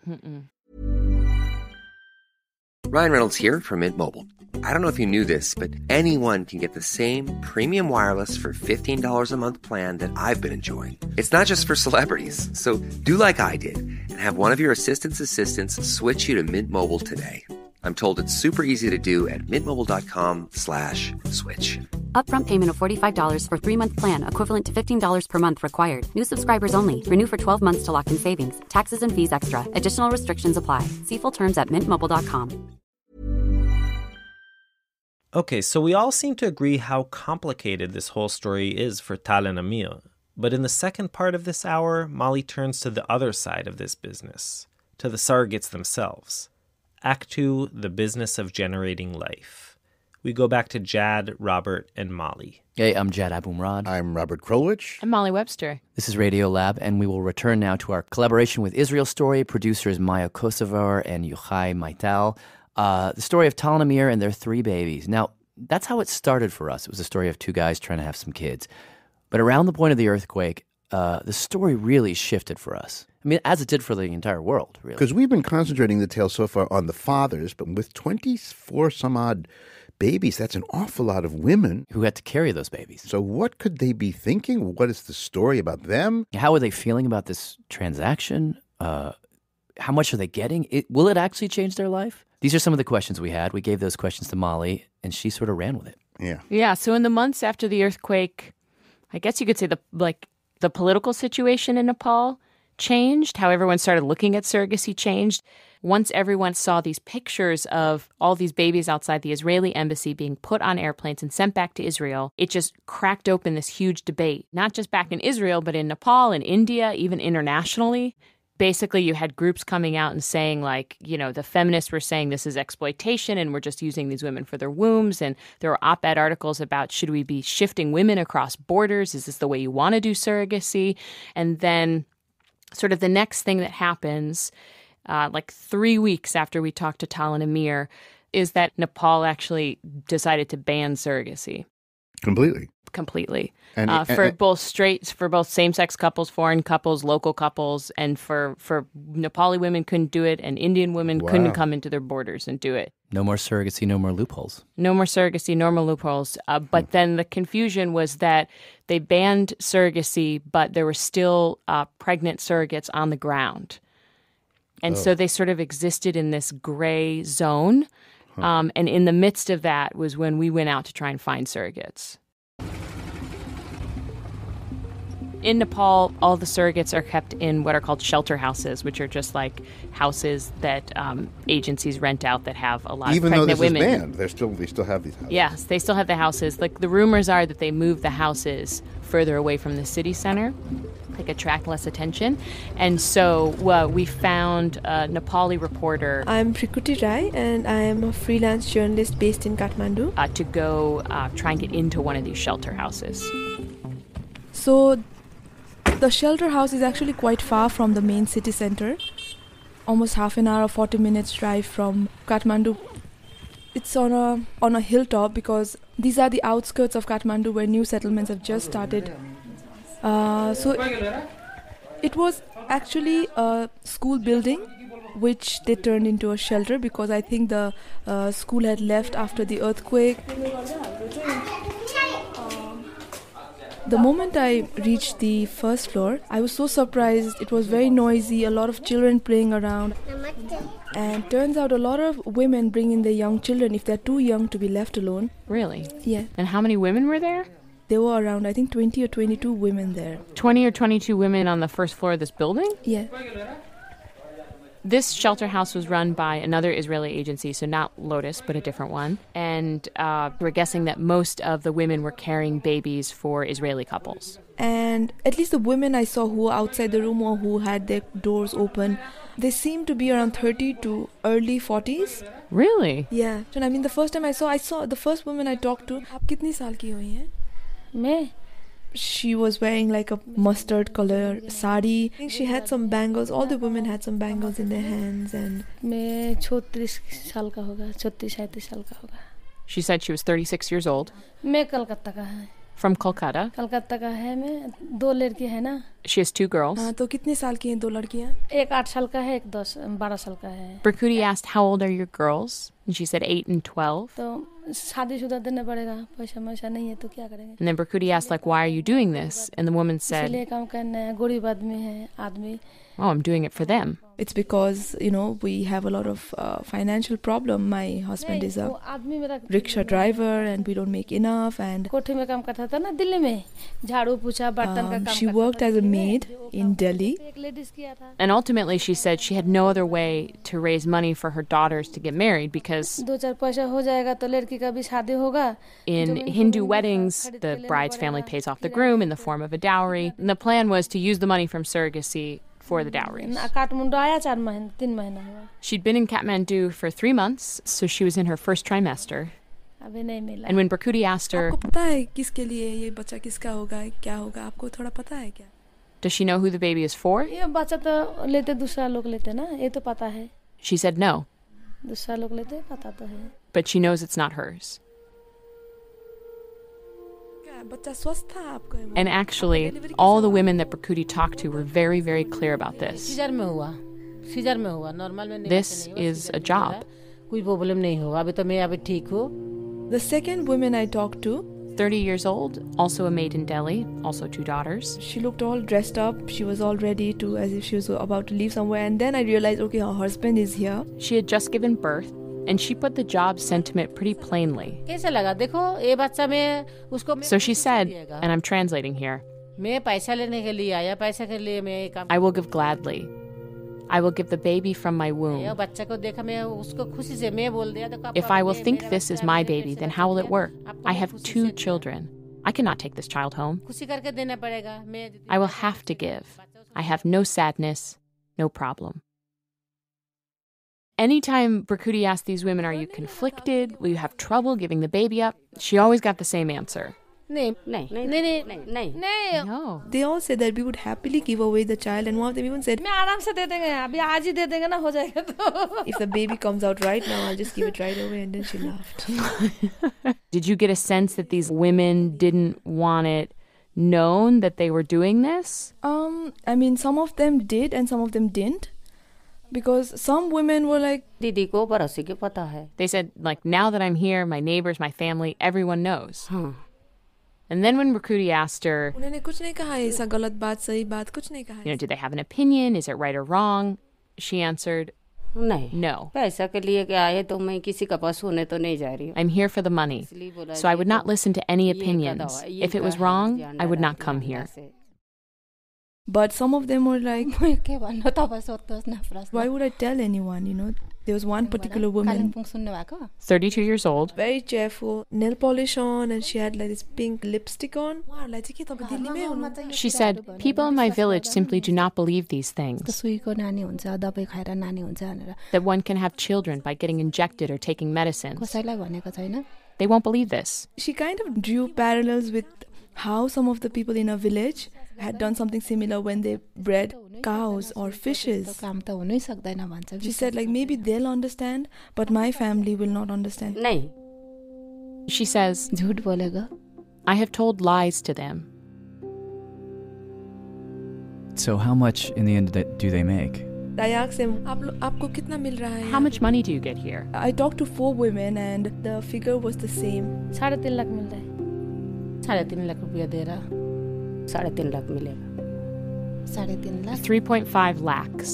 A: Ryan Reynolds here from Mint Mobile. I don't know if you knew this, but anyone can get the same premium wireless for $15 a month plan that I've been enjoying. It's not just for celebrities. So do like I did and have one of your assistants switch you to Mint Mobile today. I'm told it's super easy to do at mintmobile.com/switch.
B: Upfront payment of $45 for 3-month plan, equivalent to $15 per month required. New subscribers only. Renew for 12 months to lock in savings. Taxes and fees extra. Additional restrictions apply. See full terms at mintmobile.com.
C: Okay, so we all seem to agree how complicated this whole story is for Tal and Amir. But in the second part of this hour, Molly turns to the other side of this business, to the surrogates themselves. Act 2, the business of generating life. We go back to Jad, Robert, and Molly.
E: Hey, I'm Jad Abumrad.
G: I'm Robert Krulwich.
F: I'm Molly Webster.
E: This is Radiolab, and we will return now to our collaboration with Israel Story, producers Maya Kosovar and Yochai Maital. The story of Tal and Amir and their 3 babies. Now, that's how it started for us. It was a story of 2 guys trying to have some kids. But around the point of the earthquake, the story really shifted for us. I mean, as it did for the entire world, really.
G: Because we've been concentrating the tale so far on the fathers, but with 24 some odd babies, that's an awful lot of women
E: who had to carry those babies.
G: So what could they be thinking? What is the story about them?
E: How are they feeling about this transaction? How much are they getting? Will it actually change their life? These are some of the questions we had. We gave those questions to Molly, and she sort of ran with it.
G: Yeah.
F: Yeah, so in the months after the earthquake, I guess you could say the political situation in Nepal changed. How everyone started looking at surrogacy changed. Once everyone saw these pictures of all these babies outside the Israeli embassy being put on airplanes and sent back to Israel, it just cracked open this huge debate, not just back in Israel, but in Nepal and India, even internationally. Basically, you had groups coming out and saying, like, you know, the feminists were saying this is exploitation and we're just using these women for their wombs. And there were op-ed articles about, should we be shifting women across borders? Is this the way you want to do surrogacy? And then sort of the next thing that happens, like 3 weeks after we talked to Tal and Amir, is that Nepal actually decided to ban surrogacy.
G: Completely.
F: For both same-sex couples, foreign couples, local couples, and for Nepali women couldn't do it, and Indian women couldn't come into their borders and do it.
E: No more surrogacy, no more loopholes.
F: No more surrogacy, no more loopholes. But then the confusion was that they banned surrogacy, but there were still pregnant surrogates on the ground. And so they sort of existed in this gray zone. And in the midst of that was when we went out to try and find surrogates. In Nepal, all the surrogates are kept in what are called shelter houses, which are just like houses that agencies rent out that have a lot of pregnant women.
G: Even though this is banned, they still have these houses.
F: Yes, they still have the houses. Like, the rumors are that they move the houses further away from the city center, like attract less attention. And so we found a Nepali reporter.
U: I'm Prikuti Rai, and I am a freelance journalist based in Kathmandu.
F: To go try and get into one of these shelter houses.
U: So the shelter house is actually quite far from the main city center. Almost half an hour or 40 minutes drive from Kathmandu. It's on a hilltop because these are the outskirts of Kathmandu where new settlements have just started. So it was actually a school building which they turned into a shelter because I think the school had left after the earthquake. The moment I reached the first floor, I was so surprised. It was very noisy, a lot of children playing around. And turns out a lot of women bring in their young children if they're too young to be left alone.
F: Really?
U: Yeah.
F: And how many women were there?
U: There were around, I think, 20 or 22 women there.
F: 20 or 22 women on the first floor of this building?
U: Yeah.
F: This shelter house was run by another Israeli agency, so not Lotus, but a different one. And we're guessing that most of the women were carrying babies for Israeli couples.
U: And at least the women I saw who were outside the room or who had their doors open, they seemed to be around 30 to early 40s.
F: Really?
U: Yeah. And I mean, the first time I saw the first woman I talked to, "Aap kitni saal ki hui hain?"
V: Me?
U: She was wearing like a mustard color sari. I think she had some bangles. All the women had some bangles in their hands. And
V: मैं 36 साल का होगा, 36-37 साल का होगा.
F: She said she was 36 years old.
V: मैं कलकत्ता का है.
F: From Kolkata.
V: कलकत्ता का है मैं. 2 लड़की है ना.
F: She has 2 girls.
U: हाँ, तो कितने साल की हैं 2 लड़कियाँ?
V: एक 8 साल का है, एक 12 साल का है.
F: Birkuti asked, how old are your girls? And she said 8 and 12.
V: तो शादीशुदा देना पड़ेगा, पैसा नहीं है तो क्या करेंगे?
F: And then Birkuti asked, like, why are you doing this? And the woman said,
V: इसलिए काम करना है, गरीब आदमी है, आदमी.
F: Oh, I'm doing it for them.
U: It's because, we have a lot of financial problem. My husband is a rickshaw driver and we don't make enough. And
V: कोठी में काम करता था ना दिल्ली में, झाड़ू पोछा बर्तन का काम.
U: She worked as a maid in Delhi.
F: And ultimately, she said she had no other way to raise money for her daughters to get married because
V: 2-4 पैसा हो जाएगा तो लड़की का भी शादी होगा.
F: In Hindu weddings, the bride's family pays off the groom in the form of a dowry. And the plan was to use the money from surrogacy for the dowries. She'd been in Kathmandu for 3 months, so she was in her first trimester. And when Birkuti asked her, does she know who the baby is for? She said no. But she knows it's not hers. And actually, all the women that Birkuti talked to were very, very clear about this. This is a job.
U: The second woman I talked to,
F: 30 years old, also a maid in Delhi, also 2 daughters.
U: She looked all dressed up. She was all ready to, as if she was about to leave somewhere. And then I realized, okay, her husband is here.
F: She had just given birth. And she put the job sentiment pretty plainly. So she said, and I'm translating here, I will give gladly. I will give the baby from my womb. If I will think this is my baby, then how will it work? I have 2 children. I cannot take this child home. I will have to give. I have no sadness, no problem. Anytime Birkuti asked these women, are you conflicted? Will you have trouble giving the baby up? She always got the same answer.
U: No. They all said that we would happily give away the child, and one of them even said, if the baby comes out right now, I'll just give it right away. And then she laughed.
F: Did you get a sense that these women didn't want it known that they were doing this?
U: I mean, some of them did and some of them didn't. Because some women were like,
F: they said, like, now that I'm here, my neighbors, my family, everyone knows. And then when Birkuti asked her, did they have an opinion? Is it right or wrong? She answered,
K: नहीं
F: No.
K: पैसा के लिए क्या है तो मैं किसी का पास होने तो नहीं जा रही हूँ
F: I'm here for the money. So I would not listen to any opinions. If it was wrong, I would not come here.
U: But some of them were like, why would I tell anyone, you know? There was one particular woman,
F: 32 years old.
U: very cheerful, nail polish on, and she had like this pink lipstick on.
F: She said, people in my village simply do not believe these things. That one can have children by getting injected or taking medicines. They won't believe this.
U: She kind of drew parallels with how some of the people in her village had done something similar when they bred cows or fishes. She said, like, maybe they'll understand, but my family will not understand.
F: She says, I have told lies to them.
E: So how much in the end do they make?
U: I asked them, "Aapko kitna mil raha hai?"
F: How much money do you get here?
U: I talked to 4 women and the figure was the same.
V: 3.5 lakh मिल रहा है 3.5 लाख रुपया दे रहा 3.5 लाख मिलेगा 3.5 lakh
F: 3.5 lakhs.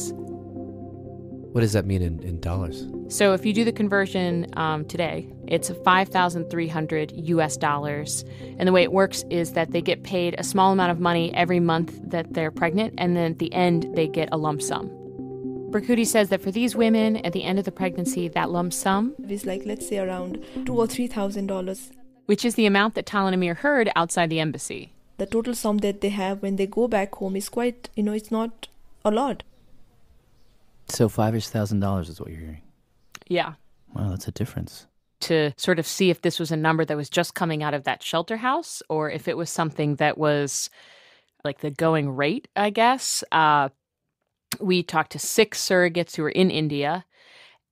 M: What does that mean in dollars?
F: So if you do the conversion today, it's $5,300 US. And the way it works is that they get paid a small amount of money every month that they're pregnant, and then at the end, they get a lump sum. Berkudi says that for these women, at the end of the pregnancy, that lump sum
U: is like, let's say, around $2,000 or $3,000.
F: Which is the amount that Tal and Amir heard outside the embassy.
U: The total sum that they have when they go back home is quite, it's not a lot.
E: So $5,000 is what you're hearing?
F: Yeah.
E: Wow, that's a difference.
F: To sort of see if this was a number that was just coming out of that shelter house or if it was something that was like the going rate, I guess. We talked to 6 surrogates who were in India.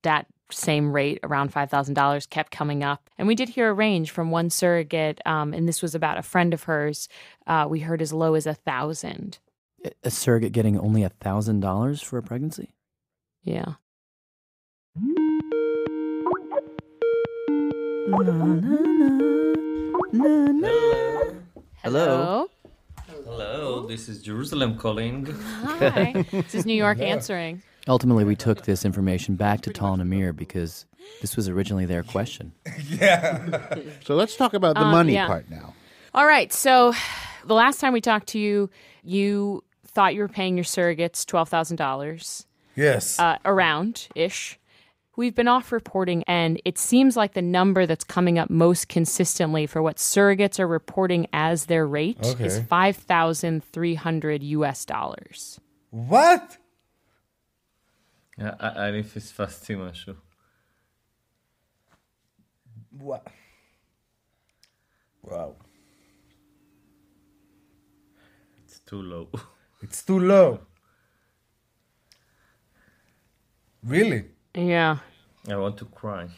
F: That same rate, around $5,000, kept coming up. And we did hear a range from one surrogate, and this was about a friend of hers. We heard as low as $1,000.
E: A surrogate getting only $1,000 for a pregnancy?
F: Yeah.
E: Hello.
I: Hello, this is Jerusalem calling.
F: Hi. This is New York answering.
E: Ultimately, we took this information back to Tal and Amir because this was originally their question.
G: Yeah. So let's talk about the money part now.
F: All right. So the last time we talked to you, you thought you were paying your surrogates $12,000.
H: Yes.
F: Around-ish. We've been off reporting, and it seems like the number that's coming up most consistently for what surrogates are reporting as their rate is $5,300 US.
H: What?
I: אני פספסתי משהו.
H: What? Wow.
I: It's too low.
H: It's too low. Really?
F: Yeah.
I: I want to cry.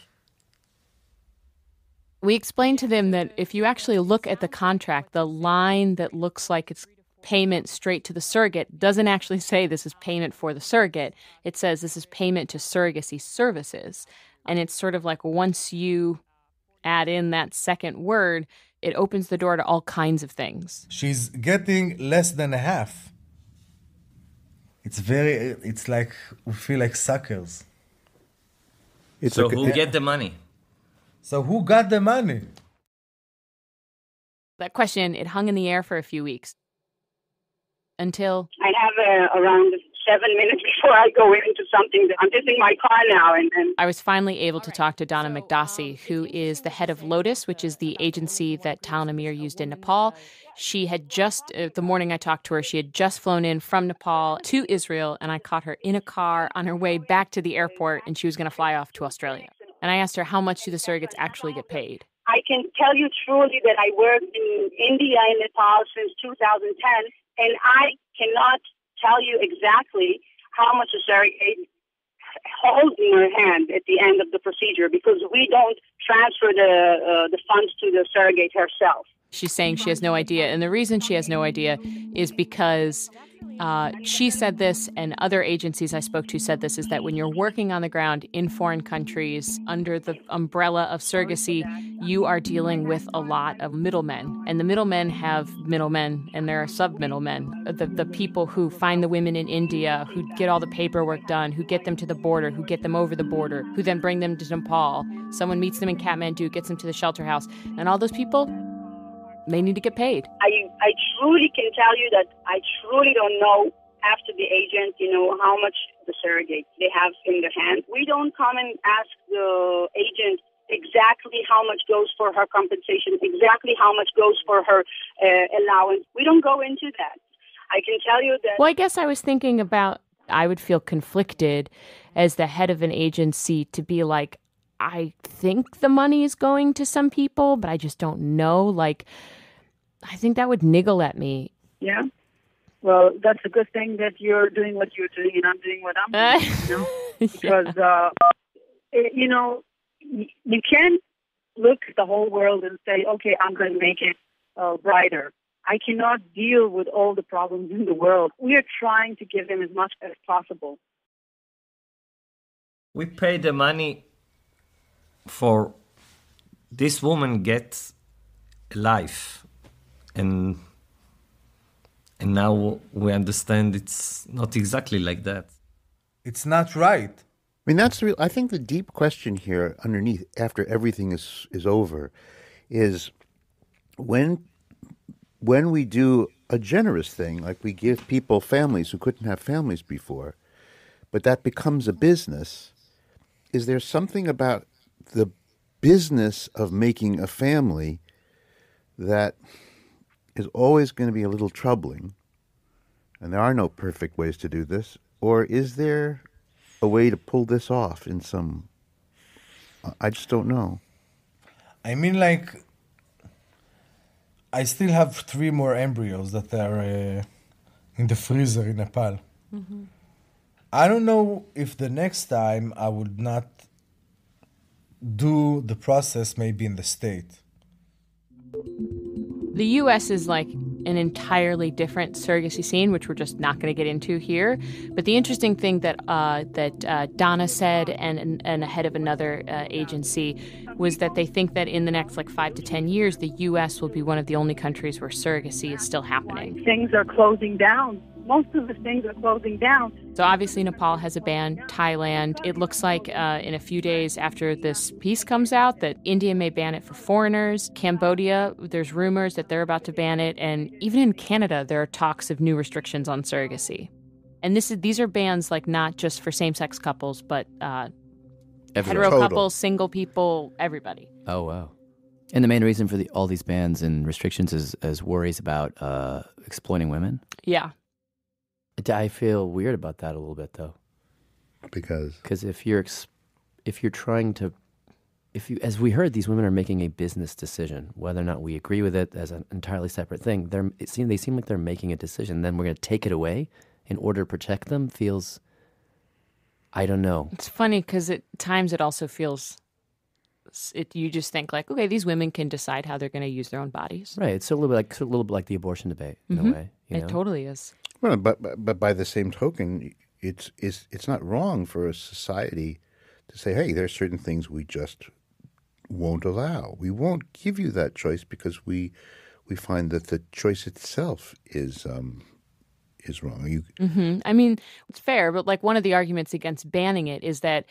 F: We explained to them that if you actually look at the contract, the line that looks like it's payment straight to the surrogate doesn't actually say this is payment for the surrogate. It says this is payment to surrogacy services. And it's sort of like once you add in that second word, it opens the door to all kinds of things.
H: She's getting less than a half. It's like, we feel like suckers.
I: So who get the money?
H: So who got the money?
F: That question, it hung in the air for a few weeks. Until
W: I have around 7 minutes before I go into something. I'm just in my car now. And
F: I was finally able to talk to Donna McDossie, who is the head of Lotus, which is the agency that Tal and Amir used in Nepal. She had just, the morning I talked to her, she had just flown in from Nepal to Israel, and I caught her in a car on her way back to the airport, and she was going to fly off to Australia. And I asked her, how much do the surrogates actually get paid?
W: I can tell you truly that I worked in India and Nepal since 2010, and I cannot tell you exactly how much a surrogate holds in her hand at the end of the procedure because we don't transfer the funds to the surrogate herself.
F: She's saying she has no idea. And the reason she has no idea is because she said this, and other agencies I spoke to said this, is that when you're working on the ground in foreign countries under the umbrella of surrogacy, you are dealing with a lot of middlemen. And the middlemen have middlemen, and there are sub-middlemen. The people who find the women in India, who get all the paperwork done, who get them to the border, who get them over the border, who then bring them to Nepal. Someone meets them in Kathmandu, gets them to the shelter house. And all those people, they need to get paid.
W: I truly can tell you that I truly don't know after the agent, how much the surrogate they have in their hand. We don't come and ask the agent exactly how much goes for her compensation, exactly how much goes for her allowance. We don't go into that. I can tell you that...
F: Well, I guess I was thinking about, I would feel conflicted as the head of an agency to be like, I think the money is going to some people, but I just don't know. Like, I think that would niggle at me.
W: Yeah. Well, that's a good thing that you're doing what you're doing and I'm doing what I'm doing, Because, you can't look at the whole world and say, okay, I'm going to make it brighter. I cannot deal with all the problems in the world. We are trying to give them as much as possible.
I: We pay the money for this woman gets a life, and now we understand it's not exactly like that.
H: It's not right.
G: I mean, that's real. I think the deep question here underneath, after everything is over, is when we do a generous thing, like we give people families who couldn't have families before, but that becomes a business, is there something about the business of making a family that is always going to be a little troubling? And there are no perfect ways to do this. Or is there a way to pull this off in some... I just don't know.
H: I mean, like, I still have 3 more embryos that are in the freezer in Nepal.
V: Mm-hmm.
H: I don't know if the next time I would not do the process maybe in the state.
F: The U.S. is like an entirely different surrogacy scene, which we're just not going to get into here. But the interesting thing that Donna said and a head of another agency was that they think that in the next 5 to 10 years, the U.S. will be one of the only countries where surrogacy is still happening.
W: Things are closing down. Most of the things are closing down.
F: So obviously Nepal has a ban, Thailand. It looks like in a few days after this piece comes out that India may ban it for foreigners. Cambodia, there's rumors that they're about to ban it. And even in Canada, there are talks of new restrictions on surrogacy. And these are bans not just for same-sex couples, but hetero couples, single people, everybody.
E: Oh, wow. And the main reason for all these bans and restrictions is worries about exploiting women?
F: Yeah.
E: I feel weird about that a little bit, though.
G: Because
E: if you're trying to, as we heard, these women are making a business decision. Whether or not we agree with it as an entirely separate thing, they seem like they're making a decision. Then we're going to take it away in order to protect them. Feels, I don't know.
F: It's funny because at times it also feels. You just think okay, these women can decide how they're going to use their own bodies.
E: Right. It's a little bit like the abortion debate in a way.
F: It totally is.
G: Well, but by the same token, it's not wrong for a society to say, hey, there are certain things we just won't allow. We won't give you that choice because we find that the choice itself is wrong.
F: I mean, it's fair, but one of the arguments against banning it is that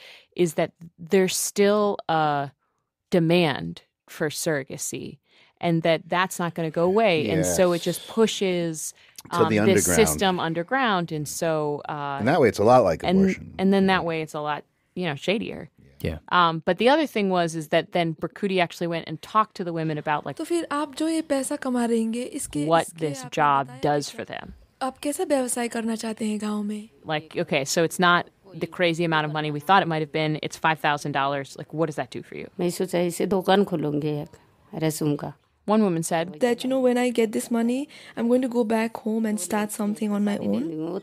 F: there's still a demand for surrogacy, and that's not going to go away,
G: yes.
F: And so it just pushes this system underground, and so
G: and that way it's a lot like abortion,
F: and then that way it's a lot shadier.
E: Yeah.
F: But the other thing is that then Berkouti actually went and talked to the women about what this job does for them. Okay, so it's not the crazy amount of money we thought it might have been. It's $5,000. What does that do for you? One woman said
U: that, when I get this money, I'm going to go back home and start something on my own.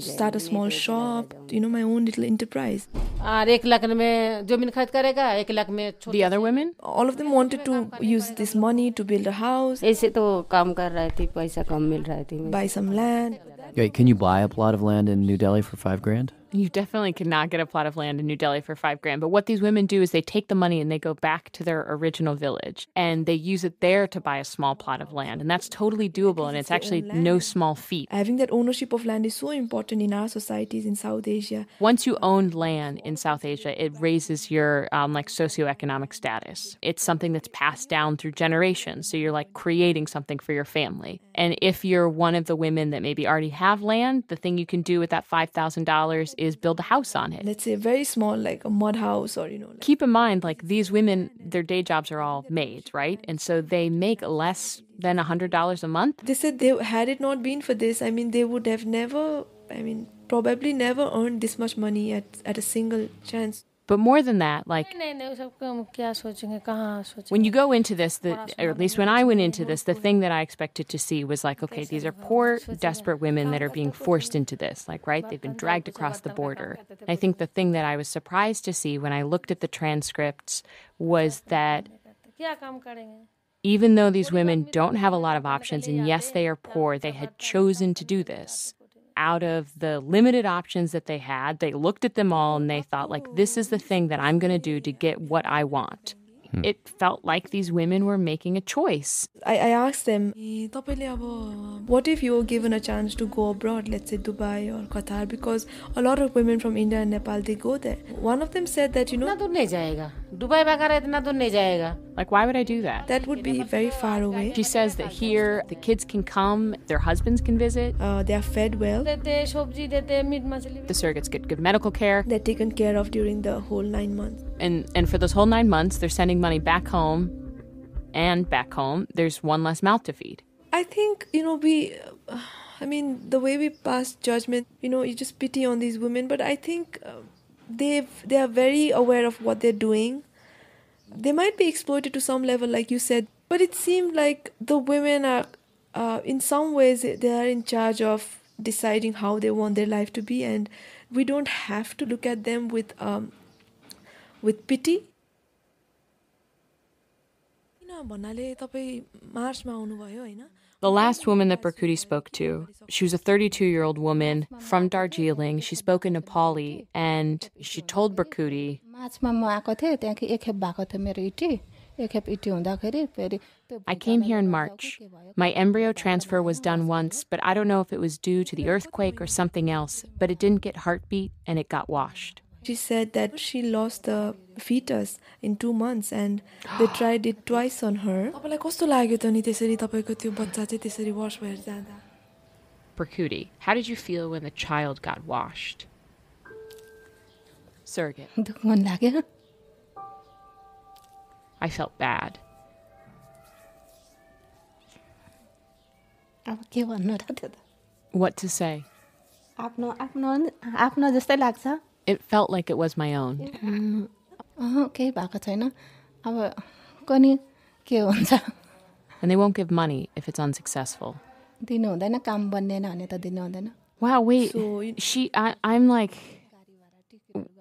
U: Start a small shop, my own little enterprise.
F: The other women?
U: All of them wanted to use this money to build a house, buy some land.
E: Wait, can you buy a plot of land in New Delhi for $5,000?
F: You definitely cannot get a plot of land in New Delhi for $5,000. But what these women do is they take the money and they go back to their original village and they use it there to buy a small plot of land. And that's totally doable, and it's actually no small feat.
U: Having that ownership of land is so important in our societies in South Asia.
F: Once you own land in South Asia, it raises your socioeconomic status. It's something that's passed down through generations. So you're like creating something for your family. And if you're one of the women that maybe already have land, the thing you can do with that $5,000 is build a house on it.
U: Let's say very small, like a mud house or,
F: Keep in mind, like these women, their day jobs are all maids, right? And so they make less than $100 a month.
U: They said had it not been for this, they would have probably never earned this much money at a single chance.
F: But more than that, like, when you go into this, or at least when I went into this, the thing that I expected to see was like, okay, these are poor, desperate women that are being forced into this, like, right? They've been dragged across the border. I think the thing that I was surprised to see when I looked at the transcripts was that even though these women don't have a lot of options, and yes, they are poor, they had chosen to do this. Out of the limited options that they had, they looked at them all and they thought, like, this is the thing that I'm going to do to get what I want. It felt like these women were making a choice.
U: I asked them, what if you were given a chance to go abroad, let's say Dubai or Qatar, because a lot of women from India and Nepal, they go there. One of them said that,
F: like, why would I do that?
U: That would be very far away.
F: She says that here, the kids can come, their husbands can visit.
U: They are fed well.
F: The surrogates get good medical care.
U: They're taken care of during the whole 9 months.
F: And for those whole 9 months, they're sending money back home, and back home, there's one less mouth to feed.
U: I think, the way we pass judgment, you just pity on these women, but I think they are very aware of what they're doing. They might be exploited to some level, like you said, but it seemed like the women are, in some ways, they are in charge of deciding how they want their life to be, and we don't have to look at them with pity.
F: The last woman that Birthstory spoke to, she was a 32-year-old woman from Darjeeling. She spoke in Nepali, and she told Birthstory, I came here in March. My embryo transfer was done once, but I don't know if it was due to the earthquake or something else, but it didn't get heartbeat and it got washed.
U: She said that she lost the fetus in 2 months and they tried it twice on her.
F: Birthstory, how did you feel when the child got washed? Surrogate. I felt bad. What to say? It felt like it was my own. And they won't give money if it's unsuccessful. Wow, wait. I'm like,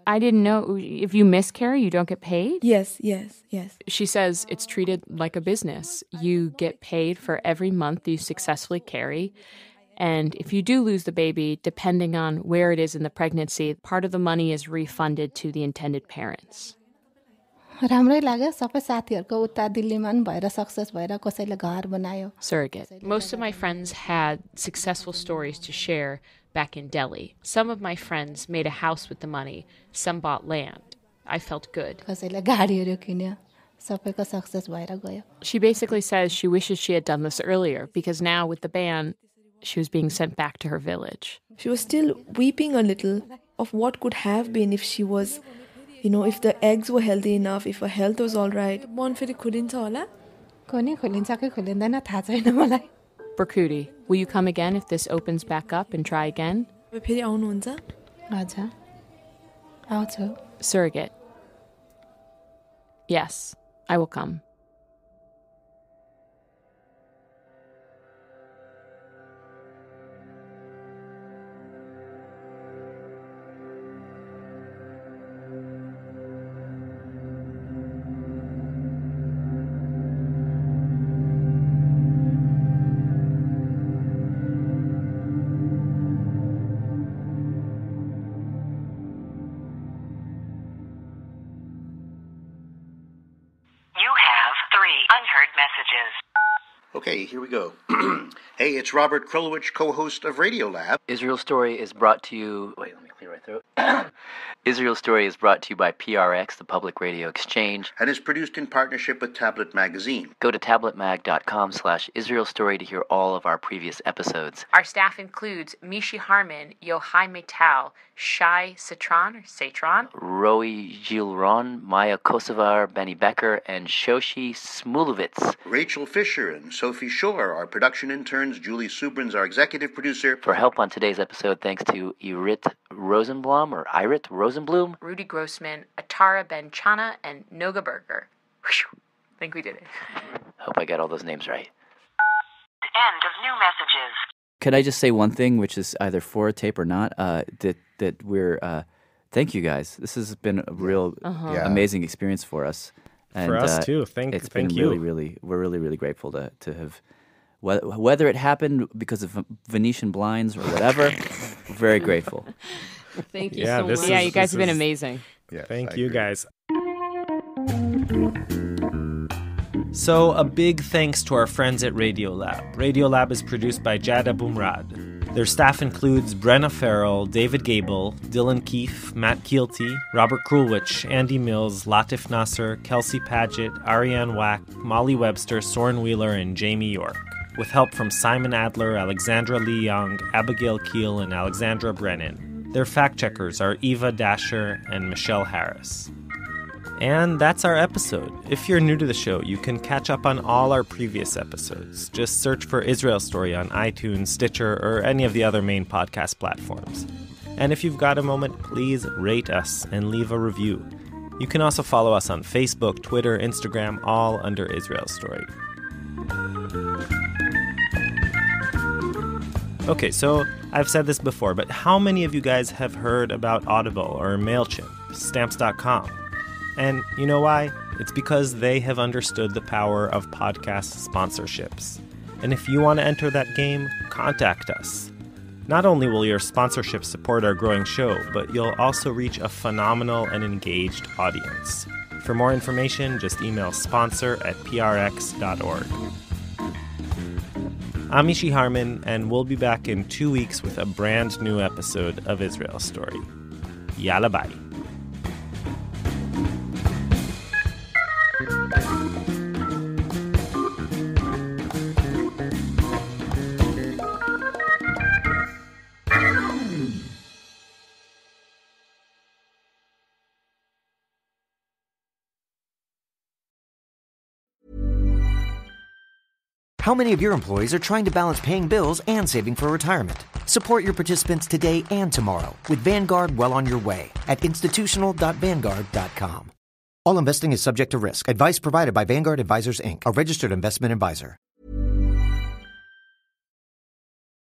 F: I didn't know. If you miscarry, you don't get paid?
U: Yes.
F: She says it's treated like a business. You get paid for every month you successfully carry. And if you do lose the baby, depending on where it is in the pregnancy, part of the money is refunded to the intended parents. Surrogate. Most of my friends had successful stories to share back in Delhi. Some of my friends made a house with the money. Some bought land. I felt good. She basically says she wishes she had done this earlier because now with the ban, she was being sent back to her village.
U: She was still weeping a little of what could have been if she was, if the eggs were healthy enough, if her health was all right.
F: Birthstory, will you come again if this opens back up and try again? Surrogate. Yes, I will come.
N: messages.
O: Okay, here we go. Hey, it's Robert Krulowich, co-host of Radiolab.
E: Israel Story is brought to you... Wait, let me clear my throat. Israel Story is brought to you by PRX, the Public Radio Exchange.
O: And is produced in partnership with Tablet Magazine.
E: Go to tabletmag.com/Israel Story to hear all of our previous episodes.
R: Our staff includes Mishi Harman, Yochai Metal, Shai Satron,
E: Roy Gilron, Maya Kosovar, Benny Becker, and Shoshi Smulovitz.
O: Rachel Fisher and Sophie Shore, our production interns. Julie Subrins, our executive producer.
E: For help on today's episode, thanks to Irit Rosenblum,
R: Rudy Grossman, Atara Ben-Chana, and Noga Berger. Whew, I think we did it.
E: Hope I got all those names right.
N: End of new messages.
E: Could I just say one thing, which is either for a tape or not? That we're thank you guys. This has been a real amazing experience for us. And,
C: for us too. Thank you.
E: We're really grateful to have, whether it happened because of Venetian blinds or whatever. We're very grateful.
D: Thank you so much.
F: Yeah, you guys have been amazing.
O: Yes,
C: Thank you guys. So, a big thanks to our friends at Radiolab. Radiolab is produced by Jada Bumrad. Their staff includes Brenna Farrell, David Gable, Dylan Keefe, Matt Keelty, Robert Krulwich, Andy Mills, Latif Nasser, Kelsey Paget, Ariane Wack, Molly Webster, Soren Wheeler, and Jamie York, with help from Simon Adler, Alexandra Lee Young, Abigail Keel, and Alexandra Brennan. Their fact-checkers are Eva Dasher and Michelle Harris. And that's our episode. If you're new to the show, you can catch up on all our previous episodes. Just search for Israel Story on iTunes, Stitcher, or any of the other main podcast platforms. And if you've got a moment, please rate us and leave a review. You can also follow us on Facebook, Twitter, Instagram, all under Israel Story. Okay, so I've said this before, but how many of you guys have heard about Audible or MailChimp, Stamps.com? And you know why? It's because they have understood the power of podcast sponsorships. And if you want to enter that game, contact us. Not only will your sponsorship support our growing show, but you'll also reach a phenomenal and engaged audience. For more information, just email sponsor@prx.org. I'm Mishi Harman, and we'll be back in 2 weeks with a brand new episode of Israel Story. Yalla bye.
P: How many of your employees are trying to balance paying bills and saving for retirement? Support your participants today and tomorrow with Vanguard well on your way at institutional.vanguard.com. All investing is subject to risk. Advice provided by Vanguard Advisors, Inc., a registered investment advisor.